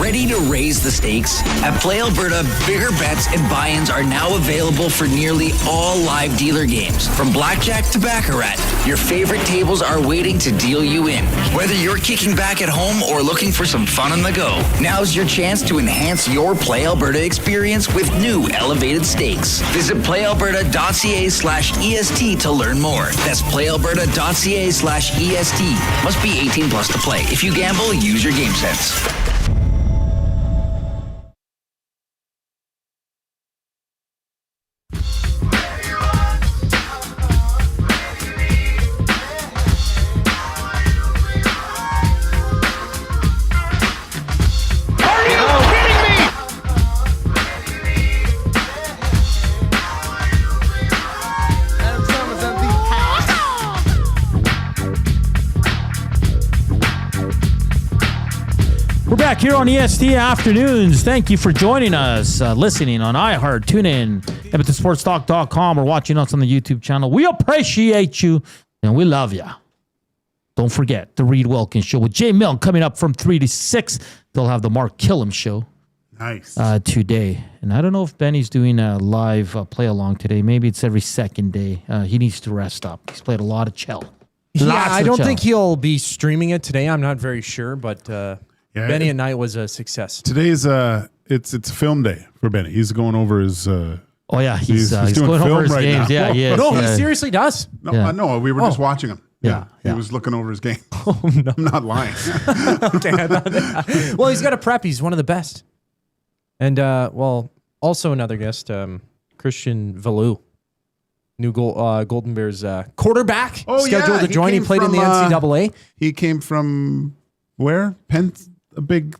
Ready to raise the stakes? At Play Alberta, bigger bets and buy-ins are now available for nearly all live dealer games. From blackjack to baccarat, your favorite tables are waiting to deal you in. Whether you're kicking back at home or looking for some fun on the go, now's your chance to enhance your Play Alberta experience with new elevated stakes. Visit playalberta.ca/EST to learn more. That's playalberta.ca/EST. Must be 18 plus to play. If you gamble, use your game sense. Back here on EST Afternoons. Thank you for joining us, listening on iHeart, TuneIn, EdmontonSportsTalk.com, or watching us on the YouTube channel. We appreciate you, and we love you. Don't forget the Reed Wilkins Show with Jay Milne coming up from 3 to 6. They'll have the Mark Killam Show today. And I don't know if Benny's doing a live play-along today. Maybe it's every second day. He needs to rest up. He's played a lot of cello. I don't think he'll be streaming it today. I'm not very sure, but... Benny at night was a success. Today's it's film day for Benny. He's going over his. He's going over his games. Now. Yeah, he is. No, he seriously does. No, no, we were just watching him. Yeah, he was looking over his game. Oh no, I'm not lying. Okay, well, he's got a prep. He's one of the best. And also another guest, Christian Valou, new Golden Bears quarterback, scheduled to join. He played in the NCAA. He came from. Where? A big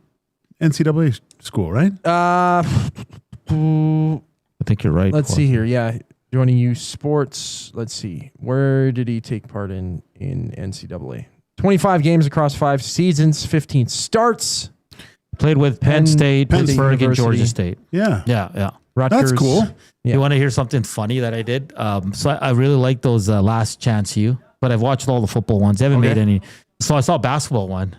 NCAA school, right? I think you're right. Let's see here. Yeah. Joining U Sports. Let's see. Where did he take part in NCAA? 25 games across 5 seasons, 15 starts. Played with Penn State, Pittsburgh, and Georgia State. Yeah. Rutgers. That's cool. Yeah. You want to hear something funny that I did? So I really like those Last Chance U, but I've watched all the football ones. I haven't made any. So I saw a basketball one.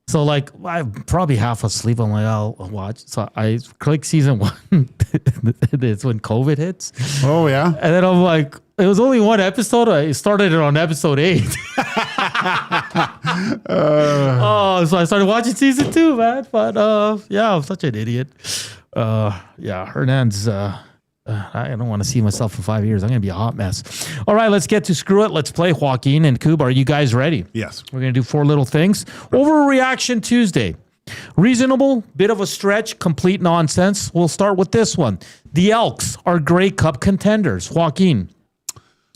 So, like, I'm probably half asleep. I'm like, I'll watch. So I click season 1. It's when COVID hits. Oh, yeah. And then I'm like, it was only one episode. I started it on episode 8. So I started watching season 2, man. But, I'm such an idiot. Hernan's... I don't want to see myself in 5 years. I'm going to be a hot mess. All right, let's get to Screw It. Let's play. Joaquin and Koob, are you guys ready? Yes. We're going to do 4 little things. Overreaction Tuesday. Reasonable, bit of a stretch, complete nonsense. We'll start with this one. The Elks are Grey Cup contenders. Joaquin.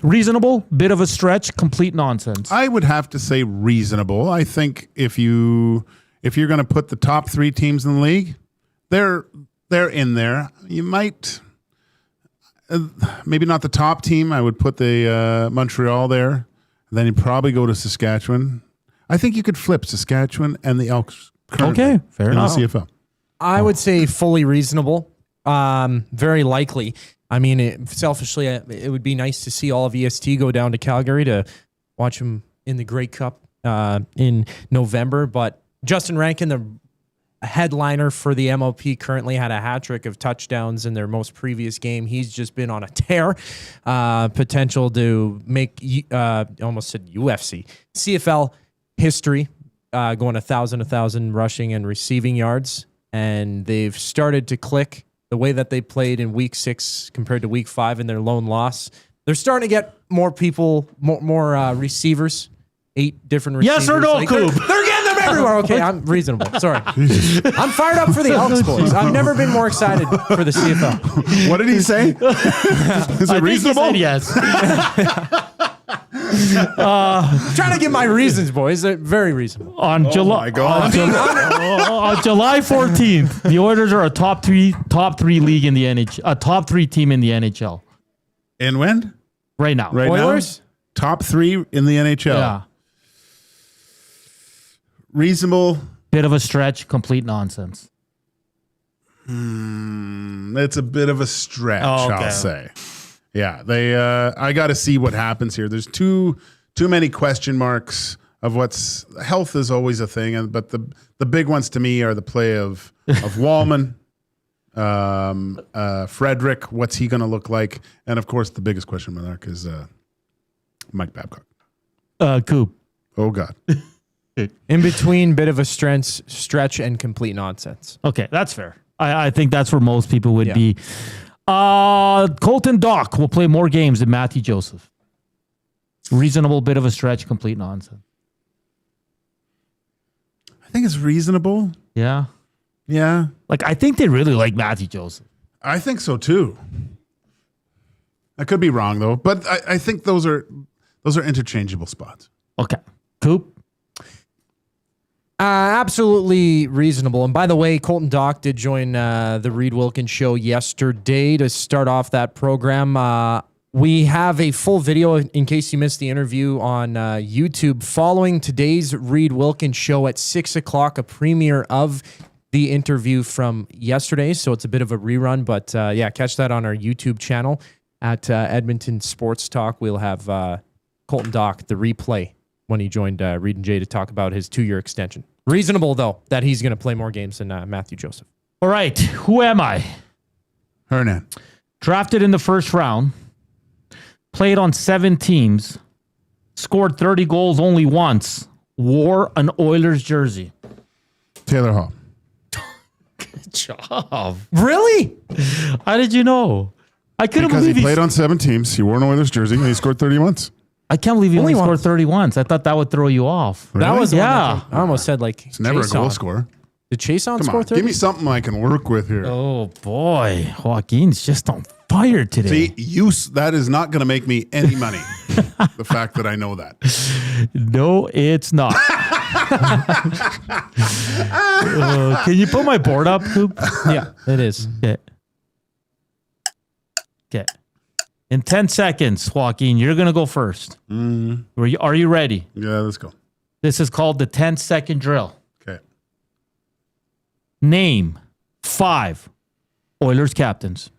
Reasonable, bit of a stretch, complete nonsense. I would have to say reasonable. I think if you're going to put the top 3 teams in the league, they're in there. You might... maybe not the top team. I would put the Montreal there. Then you'd probably go to Saskatchewan. I think you could flip Saskatchewan and the Elks. Okay, fair enough. In the CFL. I would say fully reasonable. Very likely. I mean, selfishly, it would be nice to see all of EST go down to Calgary to watch them in the Grey Cup in November. But Justin Rankin, the headliner for the MLP, currently had a hat trick of touchdowns in their most previous game. He's just been on a tear. Potential to make, almost said UFC, CFL history, going 1,000 rushing and receiving yards. And they've started to click the way that they played in week 6 compared to week 5 in their lone loss. They're starting to get more people, more receivers, 8 different receivers. Yes or no, Koob? They're getting them everywhere. Okay, I'm reasonable. Sorry. I'm fired up for the Elks, boys. I've never been more excited for the CFL. What did he say? Is it reasonable? Yes. Trying to get my reasons, boys. They're very reasonable. On July 14th, the Oilers are a top three league in the NHL, a top 3 team in the NHL. And when? Right now. Oilers? Now? Top 3 in the NHL. Yeah. Reasonable. Bit of a stretch, complete nonsense. It's a bit of a stretch, I'll say. Yeah, I got to see what happens here. There's too many question marks of what's health is always a thing, but the big ones to me are the play of Wallman, Frederick. What's he going to look like? And of course, the biggest question mark is Mike Babcock. Koob. Oh God. In between, bit of a stretch and complete nonsense. Okay, that's fair. I think that's where most people would be. Colton Dock will play more games than Matthew Joseph. Reasonable bit of a stretch, complete nonsense. I think it's reasonable. Yeah. Yeah. Like, I think they really like Matthew Joseph. I think so too. I could be wrong though, but I think those are interchangeable spots. Okay. Koob? Absolutely reasonable. And by the way, Colton Dock did join the Reed Wilkins show yesterday to start off that program. We have a full video, in case you missed the interview, on YouTube following today's Reed Wilkins show at 6 o'clock, a premiere of the interview from yesterday. So it's a bit of a rerun, but yeah, catch that on our YouTube channel at Edmonton Sports Talk. We'll have Colton Dock, the replay, when he joined Reed and Jay to talk about his 2-year extension. Reasonable, though, that he's going to play more games than Matthew Joseph. All right. Who am I? Hernan. Drafted in the first round. Played on 7 teams. Scored 30 goals only once. Wore an Oilers jersey. Taylor Hall. Good job. Really? How did you know? I couldn't because believe he played on 7 teams. He wore an Oilers jersey and he scored 30 once. I can't believe he only Only scored once. 30 once. I thought that would throw you off. Really? That was the one Yeah. that I almost said, like, It's never a goal Chason. scorer. Did Chason Come score on, 30? give me something I can work with here. Oh, boy. Joaquin's just on fire today. See, that is not going to make me any money. The fact that I know that. No, it's not. Can you put my board up, Coop? Yeah, it is. Okay. Okay. In 10 seconds, Joaquin, you're going to go first. Are you ready? Yeah, let's go. This is called the 10-second drill. Okay. Name 5 Oilers captains.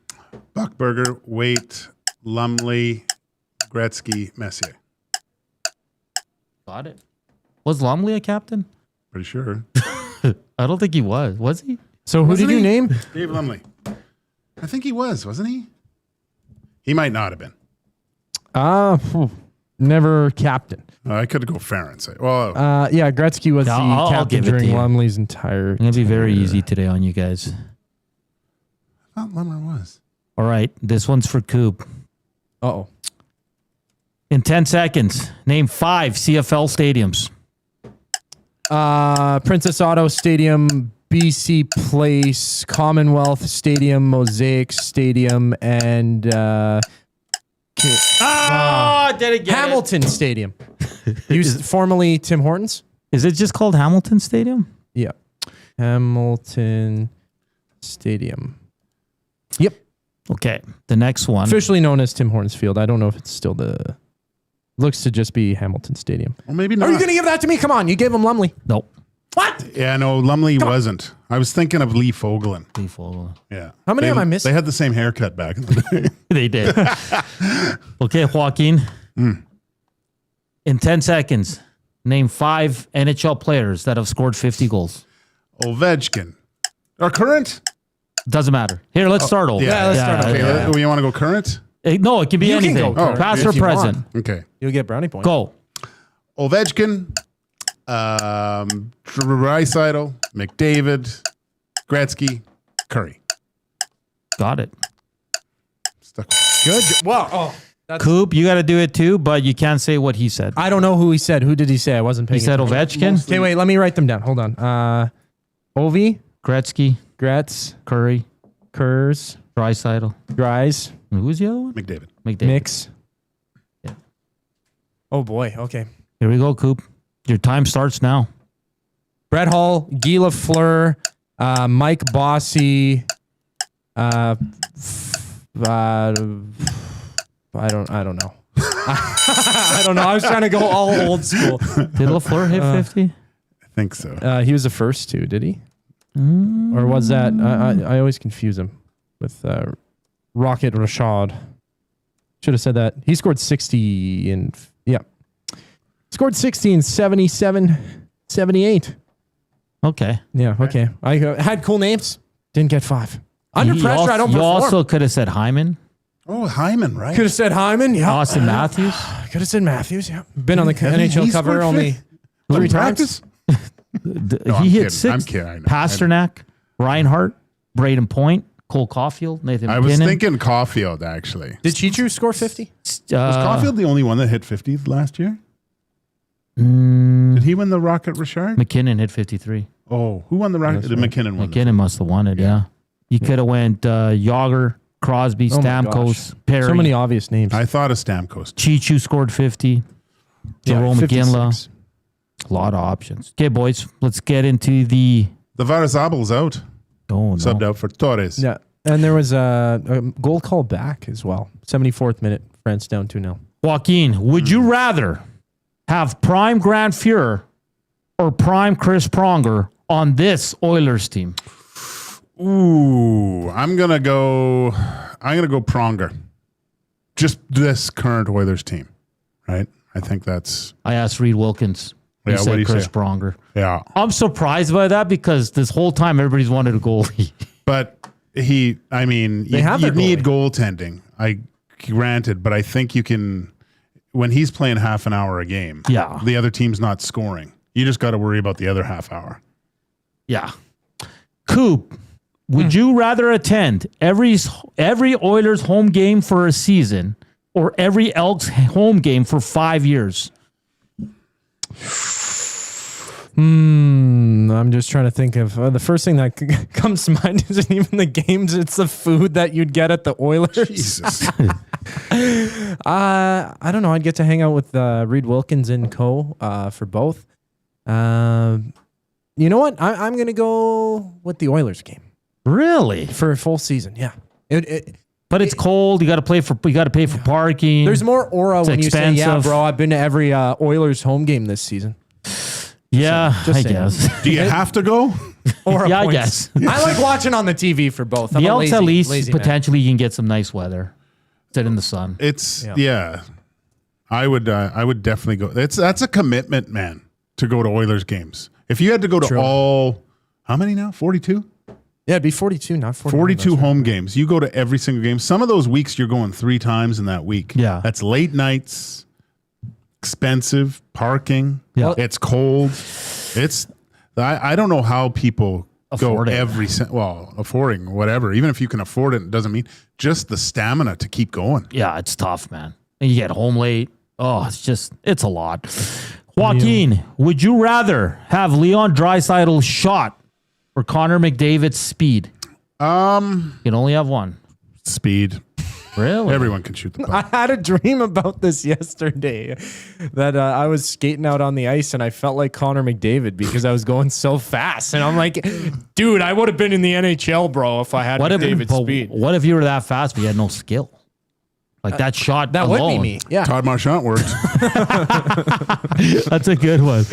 Buckberger, Waite, Lumley, Gretzky, Messier. Got it. Was Lumley a captain? Pretty sure. I don't think he was. Was he? So who Wasn't did you he? name? Dave Lumley. I think he was, wasn't he? He might not have been. Never captain. I could go fair and say, well, Yeah, Gretzky was No, the I'll captain give it to during you. Lumley's entire. I'm going to be very easy today on you guys. I thought Lummer was. All right. This one's for Coop. Uh-oh. In 10 seconds, name 5 CFL stadiums. Princess Auto Stadium, BC Place, Commonwealth Stadium, Mosaic Stadium, and Did it get Hamilton Stadium. Used formerly Tim Hortons. Is it just called Hamilton Stadium? Yeah. Hamilton Stadium. Yep. Okay. The next one. Officially known as Tim Hortons Field. I don't know if it's still looks to just be Hamilton Stadium. Well, maybe not. Are you going to give that to me? Come on. You gave him Lumley. Nope. What? Yeah, no, Lumley wasn't. I was thinking of Lee Fogelin. Lee Fogelin. Yeah. How many am I missing? They had the same haircut back in the day. They did. Okay, Joaquin. In 10 seconds, name 5 NHL players that have scored 50 goals. Ovechkin. Our current? Doesn't matter. Here, let's start over. Yeah, let's start over. Okay, you want to go current? No, it can be You can anything. go current Past if or you want. present. Okay. You'll get brownie points. Go. Ovechkin, Draisaitl, McDavid, Gretzky, Curry. Got it. Stuck. Good. Wow. Oh, that's, Coop, you got to do it too, but you can't say what he said. I don't know who he said. Who did he say? I wasn't paying He said attention. Ovechkin, Okay, wait. Let me write them down. Hold on. Ovi, Gretzky, Gretz, Curry, Kurz, Draisaitl. Grise, And who was the other one? McDavid. Mix. Yeah. Oh, boy. Okay. Here we go, Coop. Your time starts now. Brett Hull, Guy Lafleur, Mike Bossy, I don't know. I don't know. I was trying to go all old school. Did Lafleur hit 50? I think so. He was the first two, did he? Or was that? I always confuse him with Rocket Rashad. Should have said that. He scored 60 in, Scored 60 in 77, 78. Okay. Yeah, okay. I had cool names. Didn't get 5. Under pressure, I don't perform. You also could have said Hyman. Oh, Hyman, right? Could have said Hyman, yeah. Austin Matthews. Could have said Matthews, yeah. Been on the NHL cover only 3 times. He hit 6. I'm kidding. I know. Pasternak, Reinhart, Braden Point, Cole Caulfield, Nathan McKinnon. I was thinking Caulfield, actually. Did Chichu score 50? Was Caulfield the only one that hit 50 last year? Did he win the Rocket Richard? McKinnon hit 53. Oh, who won the Rocket? Did McKinnon win? McKinnon must have won it, yeah. You could have went Yager, Crosby, Stamkos, Perry. So many obvious names. I thought of Stamkos. Chichu scored 50. Jerome McGinley. A lot of options. Okay, boys, let's get into the Varazabel's out. Oh, no. Subbed out for Torres. Yeah. And there was a goal called back as well. 74th minute, France down 2-0. Joaquin, would you rather have prime Grant Fuhrer or prime Chris Pronger on this Oilers team? Ooh, I'm gonna go Pronger. Just this current Oilers team, right? I think that's. I asked Reed Wilkins. He What do said you Chris say? Pronger. Yeah, I'm surprised by that because this whole time everybody's wanted a goalie. but you need goaltending. Granted, but I think you can when he's playing half an hour a game. Yeah, the other team's not scoring. You just got to worry about the other half hour. Yeah, Coop. Would you rather attend every Oilers home game for a season or every Elks home game for 5 years? I'm just trying to think of the first thing that comes to mind isn't even the games; it's the food that you'd get at the Oilers. Jesus. I don't know. I'd get to hang out with Reed Wilkins and co. For both. You know what? I'm gonna go with the Oilers game. Really? For a full season? Yeah. But it's cold. You got to pay for parking. There's more aura It's when expensive. you say, "Yeah, bro, I've been to every Oilers home game this season." Yeah, just I saying. guess. Do you have to go? Or Yeah, I points. guess. I like watching on the TV for both. I'm The a Elks at least lazy man. potentially you can get some nice weather. Sit in the sun. It's I would definitely go. That's a commitment, man, to go to Oilers games. If you had to go to all, how many now? 42? Yeah, it'd be 42, not 41. 42 home games. You go to every single game. Some of those weeks you're going 3 times in that week. Yeah. That's late nights, expensive, parking. Yeah. It's cold. I don't know how people Afford go it. affording whatever. Even if you can afford it, it doesn't mean just the stamina to keep going. Yeah, it's tough, man. And you get home late. Oh, it's a lot. Joaquin, would you rather have Leon Draisaitl's shot or Connor McDavid's speed? You can only have one. Speed. Really? Everyone can shoot the puck. I had a dream about this yesterday that I was skating out on the ice and I felt like Connor McDavid because I was going so fast. And I'm like, dude, I would have been in the NHL, bro, if I had McDavid's speed. What if you were that fast but you had no skill? Like that shot That alone. would be me. Yeah. Todd Marchant worked. That's a good one.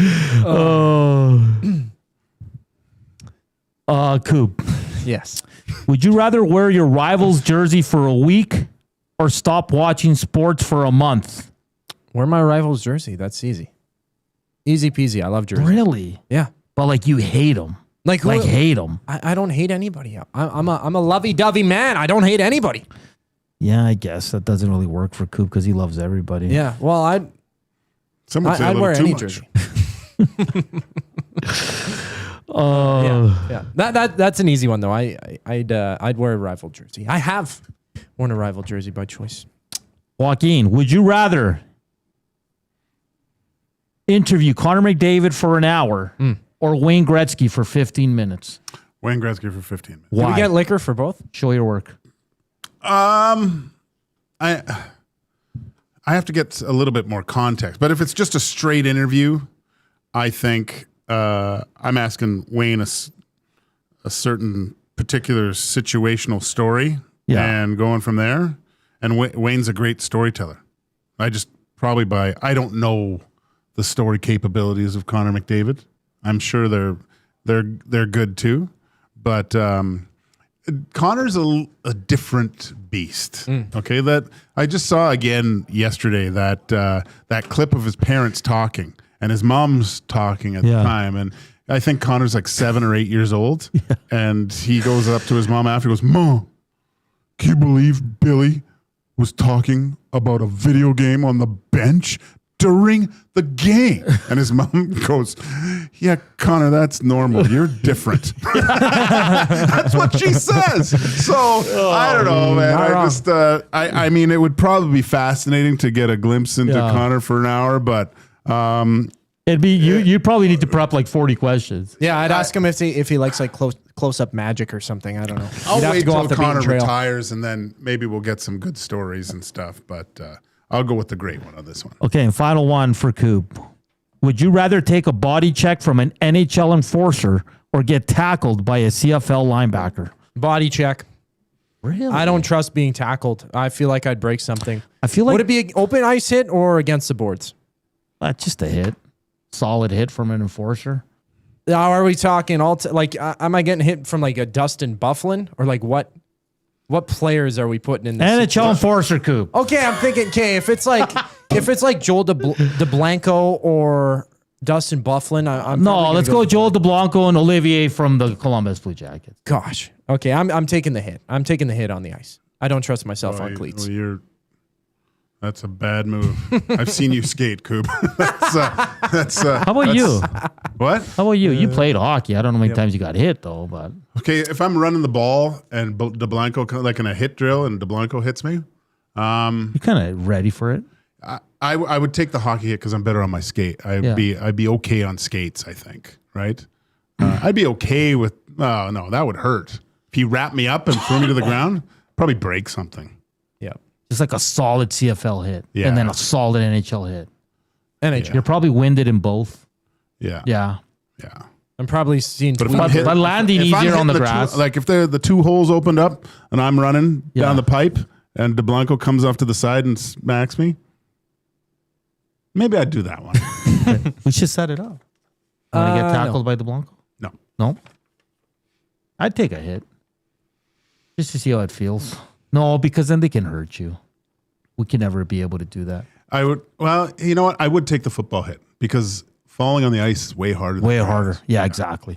Coop. Yes. Would you rather wear your rival's jersey for a week or stop watching sports for a month? Wear my rival's jersey. That's easy. Easy peasy. I love jerseys. Really? Yeah. But like you hate them. Hate them. I don't hate anybody. I'm a lovey-dovey man. I don't hate anybody. Yeah, I guess that doesn't really work for Coop because he loves everybody. Yeah. Well, I'd wear any jersey. Yeah. That's an easy one though. I'd wear a rival jersey. I have worn a rival jersey by choice. Joaquin, would you rather interview Connor McDavid for an hour or Wayne Gretzky for 15 minutes? Wayne Gretzky for 15 minutes. Why? Do we get liquor for both? Show your work. I have to get a little bit more context, but if it's just a straight interview, I think I'm asking Wayne a certain particular situational story and going from there. And Wayne's a great storyteller. I don't know the story capabilities of Connor McDavid. I'm sure they're good too, But Connor's a different beast. Okay, that I just saw again yesterday that clip of his parents talking and his mom's talking at the time, and I think Connor's like 7 or 8 years old, and he goes up to his mom after, goes, "Mom, can you believe Billy was talking about a video game on the bench during the game?" And his mom goes, "Yeah, Connor, that's normal. You're different." That's what she says. So I don't know, man. I mean, it would probably be fascinating to get a glimpse into Connor for an hour, but it'd be you probably need to prep like 40 questions. Yeah, I'd ask him if he likes like close up magic or something. I don't know. I'll wait till Connor retires, and then maybe we'll get some good stories and stuff. But I'll go with the great one on this one. Okay, and final one for Koob. Would you rather take a body check from an NHL enforcer or get tackled by a CFL linebacker? Body check. Really? I don't trust being tackled. I feel like I'd break something. I feel like would it be an open ice hit or against the boards? Just a hit. Solid hit from an enforcer. Now, are we talking am I getting hit from like a Dustin Bufflin or like what players are we putting in this? NHL enforcer, Koob. Okay, I'm thinking, if it's like Joel DeBlanco or Dustin Bufflin, let's go Joel DeBlanco and Olivier from the Columbus Blue Jackets. Gosh. Okay, I'm taking the hit. I'm taking the hit on the ice. I don't trust myself on cleats. That's a bad move. I've seen you skate, Koob. How about you? What? How about you? You played hockey. I don't know how many times you got hit, though. But okay, if I'm running the ball and DeBlanco, like in a hit drill, and DeBlanco hits me, you're kind of ready for it. I would take the hockey hit because I'm better on my skate. I'd be okay on skates, I think, right? I'd be okay with, no, that would hurt. If he wrapped me up and threw me to the ground, probably break something. Yeah. Just like a solid CFL hit and then a solid NHL hit. NHL. You're probably winded in both. Yeah. Yeah. Yeah. I'm probably seeing but landing easier on the grass. Like if the two holes opened up and I'm running down the pipe and DeBlanco comes off to the side and smacks me, maybe I'd do that one. We should set it up. Want to get tackled by DeBlanco? No. No? I'd take a hit. Just to see how it feels. No, because then they can hurt you. We can never be able to do that. I would, well, you know what? I would take the football hit because falling on the ice is way harder. Way harder. Yeah, exactly.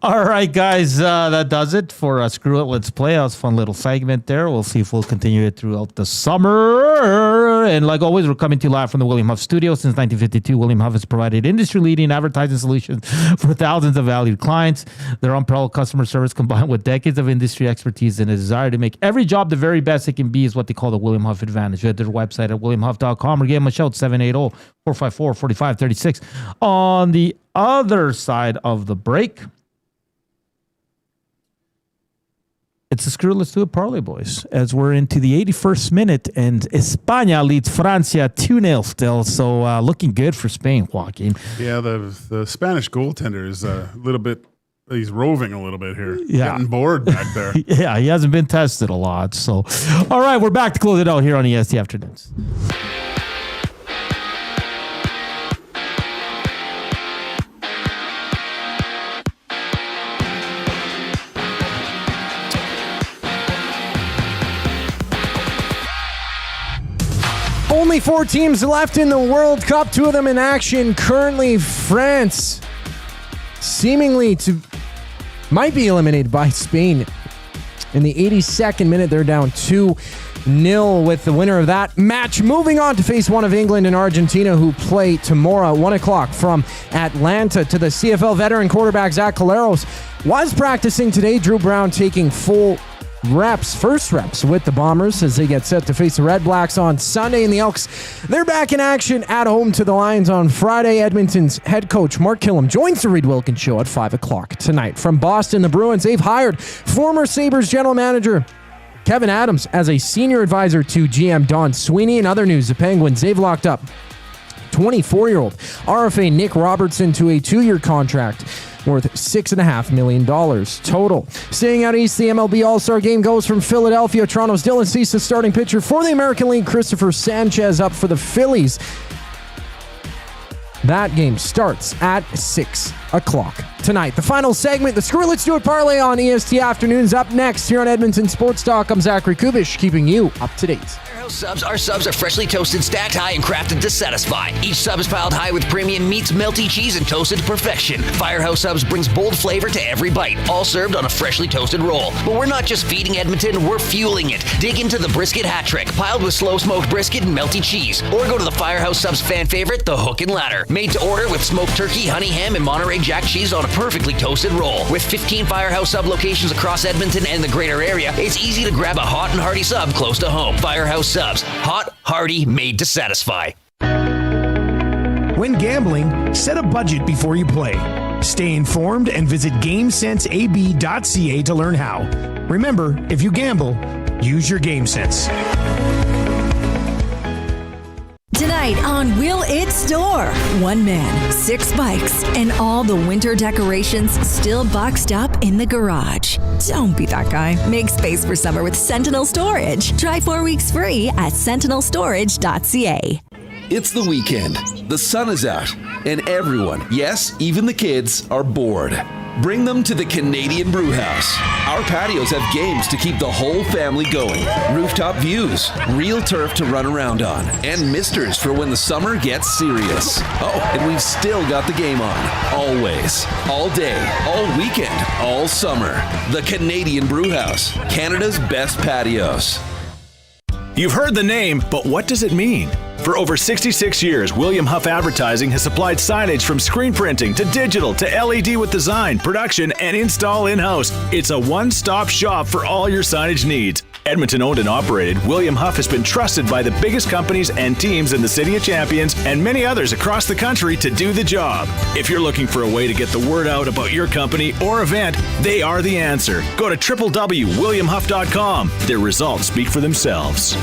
All right, guys, that does it for Screw It, Let's Play. That was a fun little segment there. We'll see if we'll continue it throughout the summer. And like always, we're coming to you live from the William Huff studio. Since 1952, William Huff has provided industry-leading advertising solutions for thousands of valued clients. Their unparalleled customer service combined with decades of industry expertise and a desire to make every job the very best it can be is what they call the William Huff advantage. Visit their website at williamhuff.com or give them a shout 780-454-4536. On the other side of the break, it's a Screw Let's Do It Parlay, boys, as we're into the 81st minute, and España leads Francia 2-0 still, so looking good for Spain, Joaquin. Yeah, the Spanish goaltender is a little bit, he's roving a little bit here. Yeah. Getting bored back there. Yeah, he hasn't been tested a lot, so. All right, we're back to close it out here on EST Afternoons. Only 4 teams left in the World Cup, 2 of them in action. Currently, France seemingly might be eliminated by Spain. In the 82nd minute, they're down 2-0 with the winner of that match. Moving on to face one of England and Argentina, who play tomorrow at 1 o'clock from Atlanta. To the CFL veteran quarterback Zach Collaros was practicing today. Drew Brown taking first reps with the Bombers as they get set to face the Red Blacks on Sunday. And the Elks, they're back in action at home to the Lions on Friday. Edmonton's head coach Mark Killam joins the Reed Wilkins Show at 5 o'clock tonight. From Boston, the Bruins, they've hired former Sabres general manager Kevin Adams as a senior advisor to GM Don Sweeney. In other news, the Penguins, they've locked up 24-year-old RFA Nick Robertson to a 2-year contract worth $6.5 million total. Staying out east, the MLB All-Star Game goes from Philadelphia. Toronto's Dylan Cease, the starting pitcher for the American League. Christopher Sanchez up for the Phillies. That game starts at 6 o'clock tonight. The final segment, the Screw Let's Do It Parlay on EST Afternoons. Up next here on Edmonton Sports Talk. I'm Zachary Kubusch, keeping you up to date. Our subs are freshly toasted, stacked high, and crafted to satisfy. Each sub is piled high with premium meats, melty cheese, and toasted to perfection. Firehouse Subs brings bold flavor to every bite, all served on a freshly toasted roll. But we're not just feeding Edmonton, we're fueling it. Dig into the brisket hat trick, piled with slow-smoked brisket and melty cheese. Or go to the Firehouse Subs fan favorite, the Hook and Ladder. Made to order with smoked turkey, honey ham, and Monterey Jack cheese on a perfectly toasted roll. With 15 Firehouse Sub locations across Edmonton and the greater area, it's easy to grab a hot and hearty sub close to home. Firehouse Subs. Hot, hearty, made to satisfy. When gambling, set a budget before you play. Stay informed and visit GameSenseAB.ca to learn how. Remember, if you gamble, use your game sense. Tonight on Will It Store? One man, 6 bikes, and all the winter decorations still boxed up in the garage. Don't be that guy. Make space for summer with Sentinel Storage. Try 4 weeks free at sentinelstorage.ca. It's the weekend. The sun is out, and everyone, yes, even the kids, are bored. Bring them to the Canadian Brew House. Our patios have games to keep the whole family going. Rooftop views, real turf to run around on, and misters for when the summer gets serious. Oh, and we've still got the game on. Always. All day, all weekend, all summer. The Canadian Brew House. Canada's best patios. You've heard the name, but what does it mean? For over 66 years, William Huff Advertising has supplied signage from screen printing to digital to LED with design, production, and install in-house. It's a one-stop shop for all your signage needs. Edmonton owned and operated, William Huff has been trusted by the biggest companies and teams in the City of Champions and many others across the country to do the job. If you're looking for a way to get the word out about your company or event, they are the answer. Go to www.williamhuff.com. Their results speak for themselves.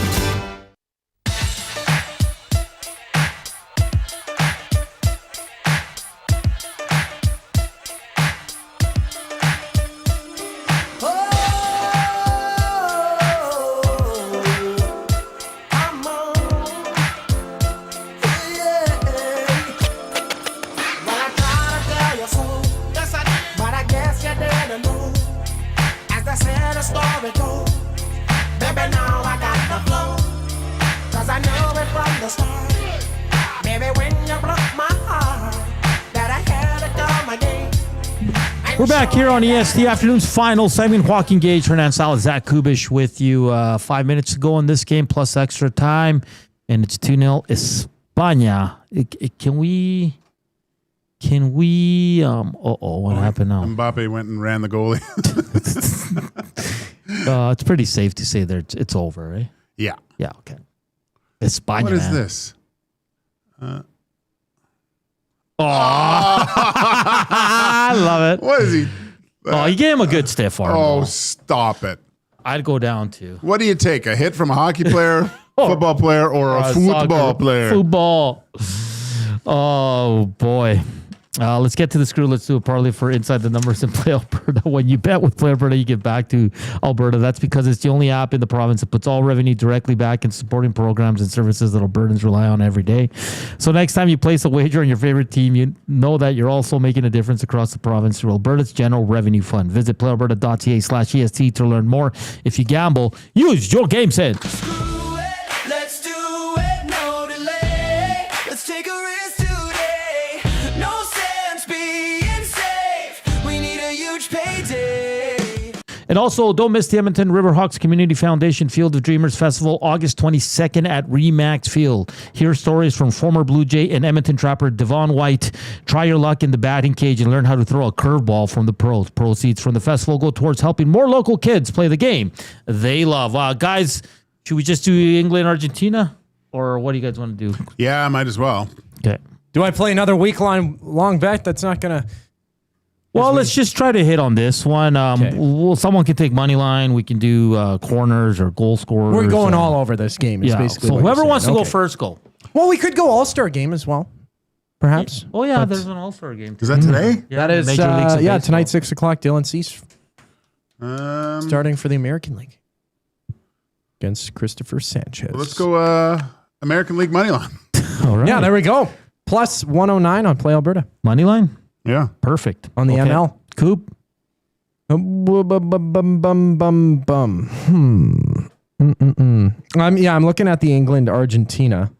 We're back here on EST Afternoons final segment. Walking Gauge, Hernan Salas, Zach Kubusch with you. 5 minutes to go in this game plus extra time, and it's 2-0 España. Can we? What happened now? Mbappe went and ran the goalie. It's pretty safe to say that it's over, right? Yeah. Yeah. Okay. España. What is man. this? I love it. What is he? You gave him a good stiff arm. Oh, stop it. I'd go down to. What do you take? A hit from a hockey player, football player, or a football player? Football. Oh, boy. Let's get to the screw. Let's do a parlay for Inside the Numbers and Play Alberta. When you bet with Play Alberta, you get back to Alberta. That's because it's the only app in the province that puts all revenue directly back in supporting programs and services that Albertans rely on every day. So next time you place a wager on your favorite team, you know that you're also making a difference across the province through Alberta's General Revenue Fund. Visit playalberta.ca/EST to learn more. If you gamble, use your game sense. Let's do it, no delay. Let's take a risk today. No sense being safe. We need a huge payday. And also, don't miss the Edmonton Riverhawks Community Foundation Field of Dreamers Festival, August 22nd at Remax Field. Hear stories from former Blue Jay and Edmonton Trapper Devon White. Try your luck in the batting cage and learn how to throw a curveball from the pros. Proceeds from the festival go towards helping more local kids play the game they love. Guys, should we just do England, Argentina? Or what do you guys want to do? Yeah, I might as well. Okay. Do I play another week-long bet? That's not going to... Well, let's just try to hit on this one. Someone can take money line. We can do corners or goal scorers. We're going all over this game. Is basically so what whoever you're wants to saying. go first, go. Well, we could go All-Star Game as well, perhaps. Oh, yeah, But- there's an All-Star game. Is that today? Yeah, that is, Major Leagues of Baseball. tonight, 6 o'clock, Dylan Cease starting for the American League against Christopher Sanchez. Let's go American League money line. All right. Yeah, there we go. Plus 109 on Play Alberta. Money line? Yeah. Perfect. On the ML. Coop? I'm looking at the England-Argentina.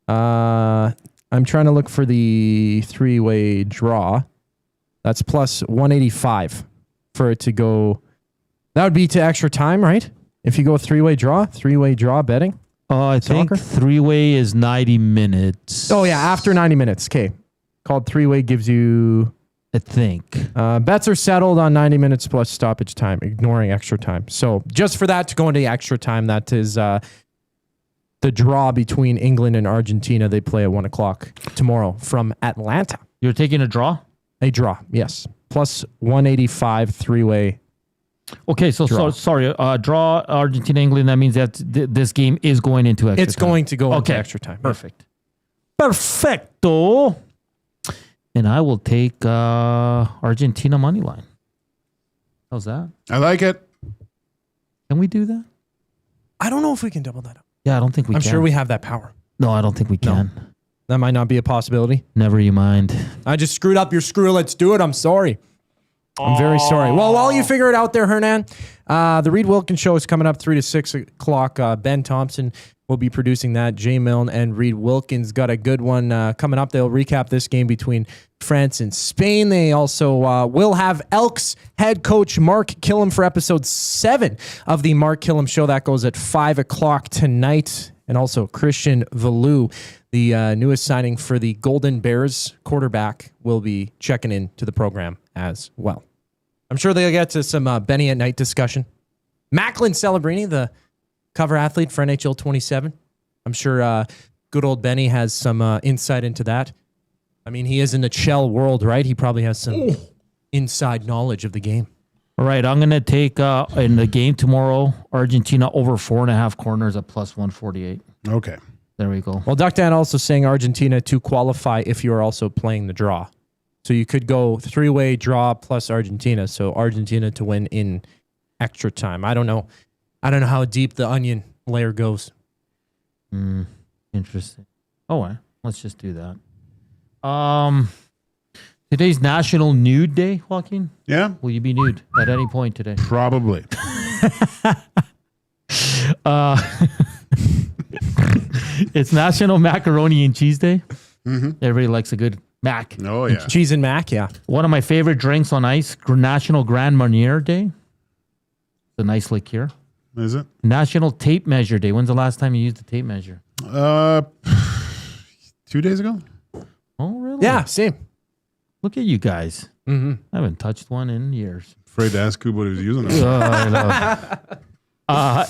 I'm trying to look for the three-way draw. That's plus 185 for it to go. That would be to extra time, right? If you go three-way draw betting. I think three-way is 90 minutes. Oh, yeah, after 90 minutes. Okay. Called three-way gives you... I think. Bets are settled on 90 minutes plus stoppage time, ignoring extra time. So just for that to go into extra time, that is the draw between England and Argentina. They play at 1 o'clock tomorrow from Atlanta. You're taking a draw? A draw, yes. Plus 185 three-way. Okay, so sorry. Draw Argentina, England. That means that this game is going into extra time. It's going to go into extra time. Perfect. Perfecto. And I will take Argentina money line. How's that? I like it. Can we do that? I don't know if we can double that up. Yeah, I don't think we I'm can. sure we have that power. No, I don't think we can. That might not be a possibility. Never you mind. I just screwed up your screw. Let's do it. I'm sorry. I'm very sorry. Well, while you figure it out there, Hernan, the Reed Wilkins Show is coming up 3 to 6 o'clock. Ben Thompson will be producing that. Jay Milne and Reed Wilkins got a good one coming up. They'll recap this game between France and Spain. They also will have Elks head coach Mark Killam for episode 7 of the Mark Killam Show. That goes at 5 o'clock tonight. And also Christian Valou, the newest signing for the Golden Bears quarterback, will be checking in to the program as well. I'm sure they'll get to some Benny at Night discussion. Macklin Celebrini, the cover athlete for NHL 27. I'm sure good old Benny has some insight into that. I mean, he is in the Chell world, right? He probably has some inside knowledge of the game. All right, I'm going to take in the game tomorrow, Argentina over 4.5 corners at plus 148. Okay. There we go. Well, Duck Dan also saying Argentina to qualify if you are also playing the draw. So you could go three-way draw plus Argentina. So Argentina to win in extra time. I don't know how deep the onion layer goes. Interesting. Oh, well, let's just do that. Today's National Nude Day, Joaquin. Yeah. Will you be nude at any point today? Probably. It's National Macaroni and Cheese Day. Mm-hmm. Everybody likes a good mac. Oh, yeah. Cheese and mac, yeah. One of my favorite drinks on ice, National Grand Marnier Day. It's a nice liqueur. Is it? National Tape Measure Day. When's the last time you used a tape measure? 2 days ago. Oh, really? Yeah, same. Look at you guys. Mm-hmm. I haven't touched one in years. Afraid to ask Koob what he was using.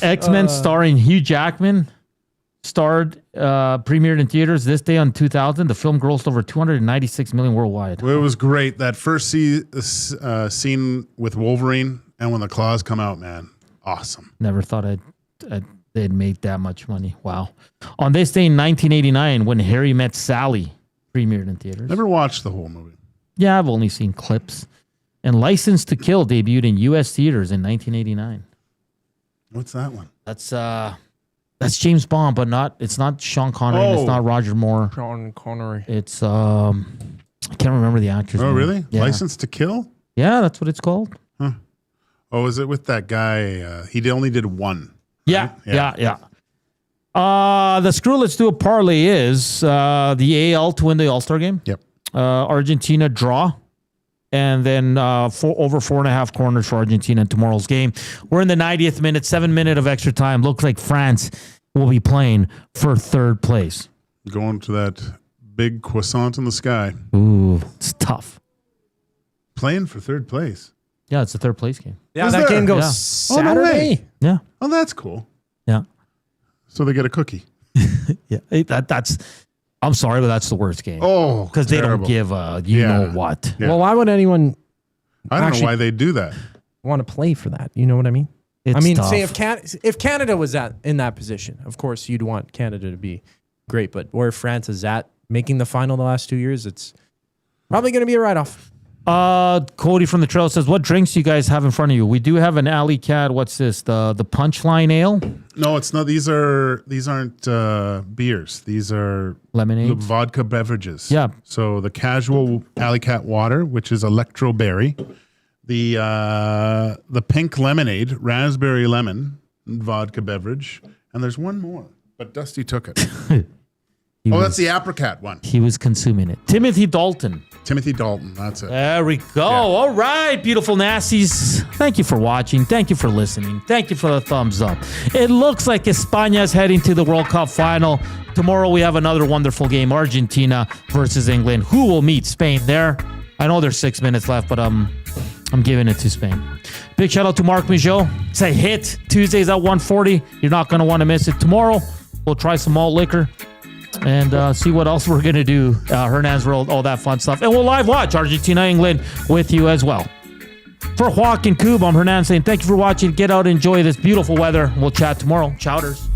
X-Men starring Hugh Jackman premiered in theaters this day on 2000. The film grossed over 296 million worldwide. Well, it was great. That first scene with Wolverine and when the claws come out, man. Awesome. Never thought they'd make that much money. Wow. On this day in 1989, when Harry Met Sally premiered in theaters. Never watched the whole movie. Yeah, I've only seen clips. And License to Kill debuted in U.S. theaters in 1989. What's that one? That's James Bond, but it's not Sean Connery. And it's not Roger Moore. Sean Connery. It's I can't remember the actor's name. Oh, really? Yeah. License to Kill? Yeah, that's what it's called. Huh. Oh, is it with that guy? He only did one. Yeah, right? Yeah. The screw let's do a parlay is the AL to win the All-Star Game. Yep. Argentina draw. And then over 4.5 corners for Argentina in tomorrow's game. We're in the 90th minute, 7 minute of extra time. Looks like France will be playing for third place. Going to that big croissant in the sky. Ooh, it's tough. Playing for third place. Yeah, it's a third place game. Yeah, that game goes Saturday. Oh, no way. Yeah. Oh, that's cool. Yeah. So they get a cookie. Yeah. That's... I'm sorry, but that's the worst game. Oh, because they don't give know what. Yeah. Well, why would anyone? I don't know why they do that. Want to play for that? You know what I mean? Say if Canada was in that position, of course you'd want Canada to be great. But where France is at, making the final the last 2 years, it's probably going to be a write-off. Cody from the Trail says, what drinks do you guys have in front of you? We do have an Alley Cat. What's this? The Punchline Ale? No, it's not. These aren't beers. These are lemonade, vodka beverages. Yeah. So the casual Alley Cat water, which is electro berry, the pink lemonade, raspberry lemon vodka beverage, and there's one more, but Dusty took it. That's the apricot one. He was consuming it. Timothy Dalton, that's it. There we go. Yeah. All right, beautiful Nasties. Thank you for watching. Thank you for listening. Thank you for the thumbs up. It looks like España is heading to the World Cup final. Tomorrow we have another wonderful game, Argentina versus England. Who will meet Spain there? I know there's 6 minutes left, but I'm giving it to Spain. Big shout out to Marc Majeau. It's a hit. Tuesdays at 1:40. You're not going to want to miss it. Tomorrow we'll try some malt liquor and see what else we're going to do. Hernan's World, all that fun stuff. And we'll live watch Argentina, England with you as well. For Joaq and Koob, I'm Hernan saying thank you for watching. Get out and enjoy this beautiful weather. We'll chat tomorrow. Chowders.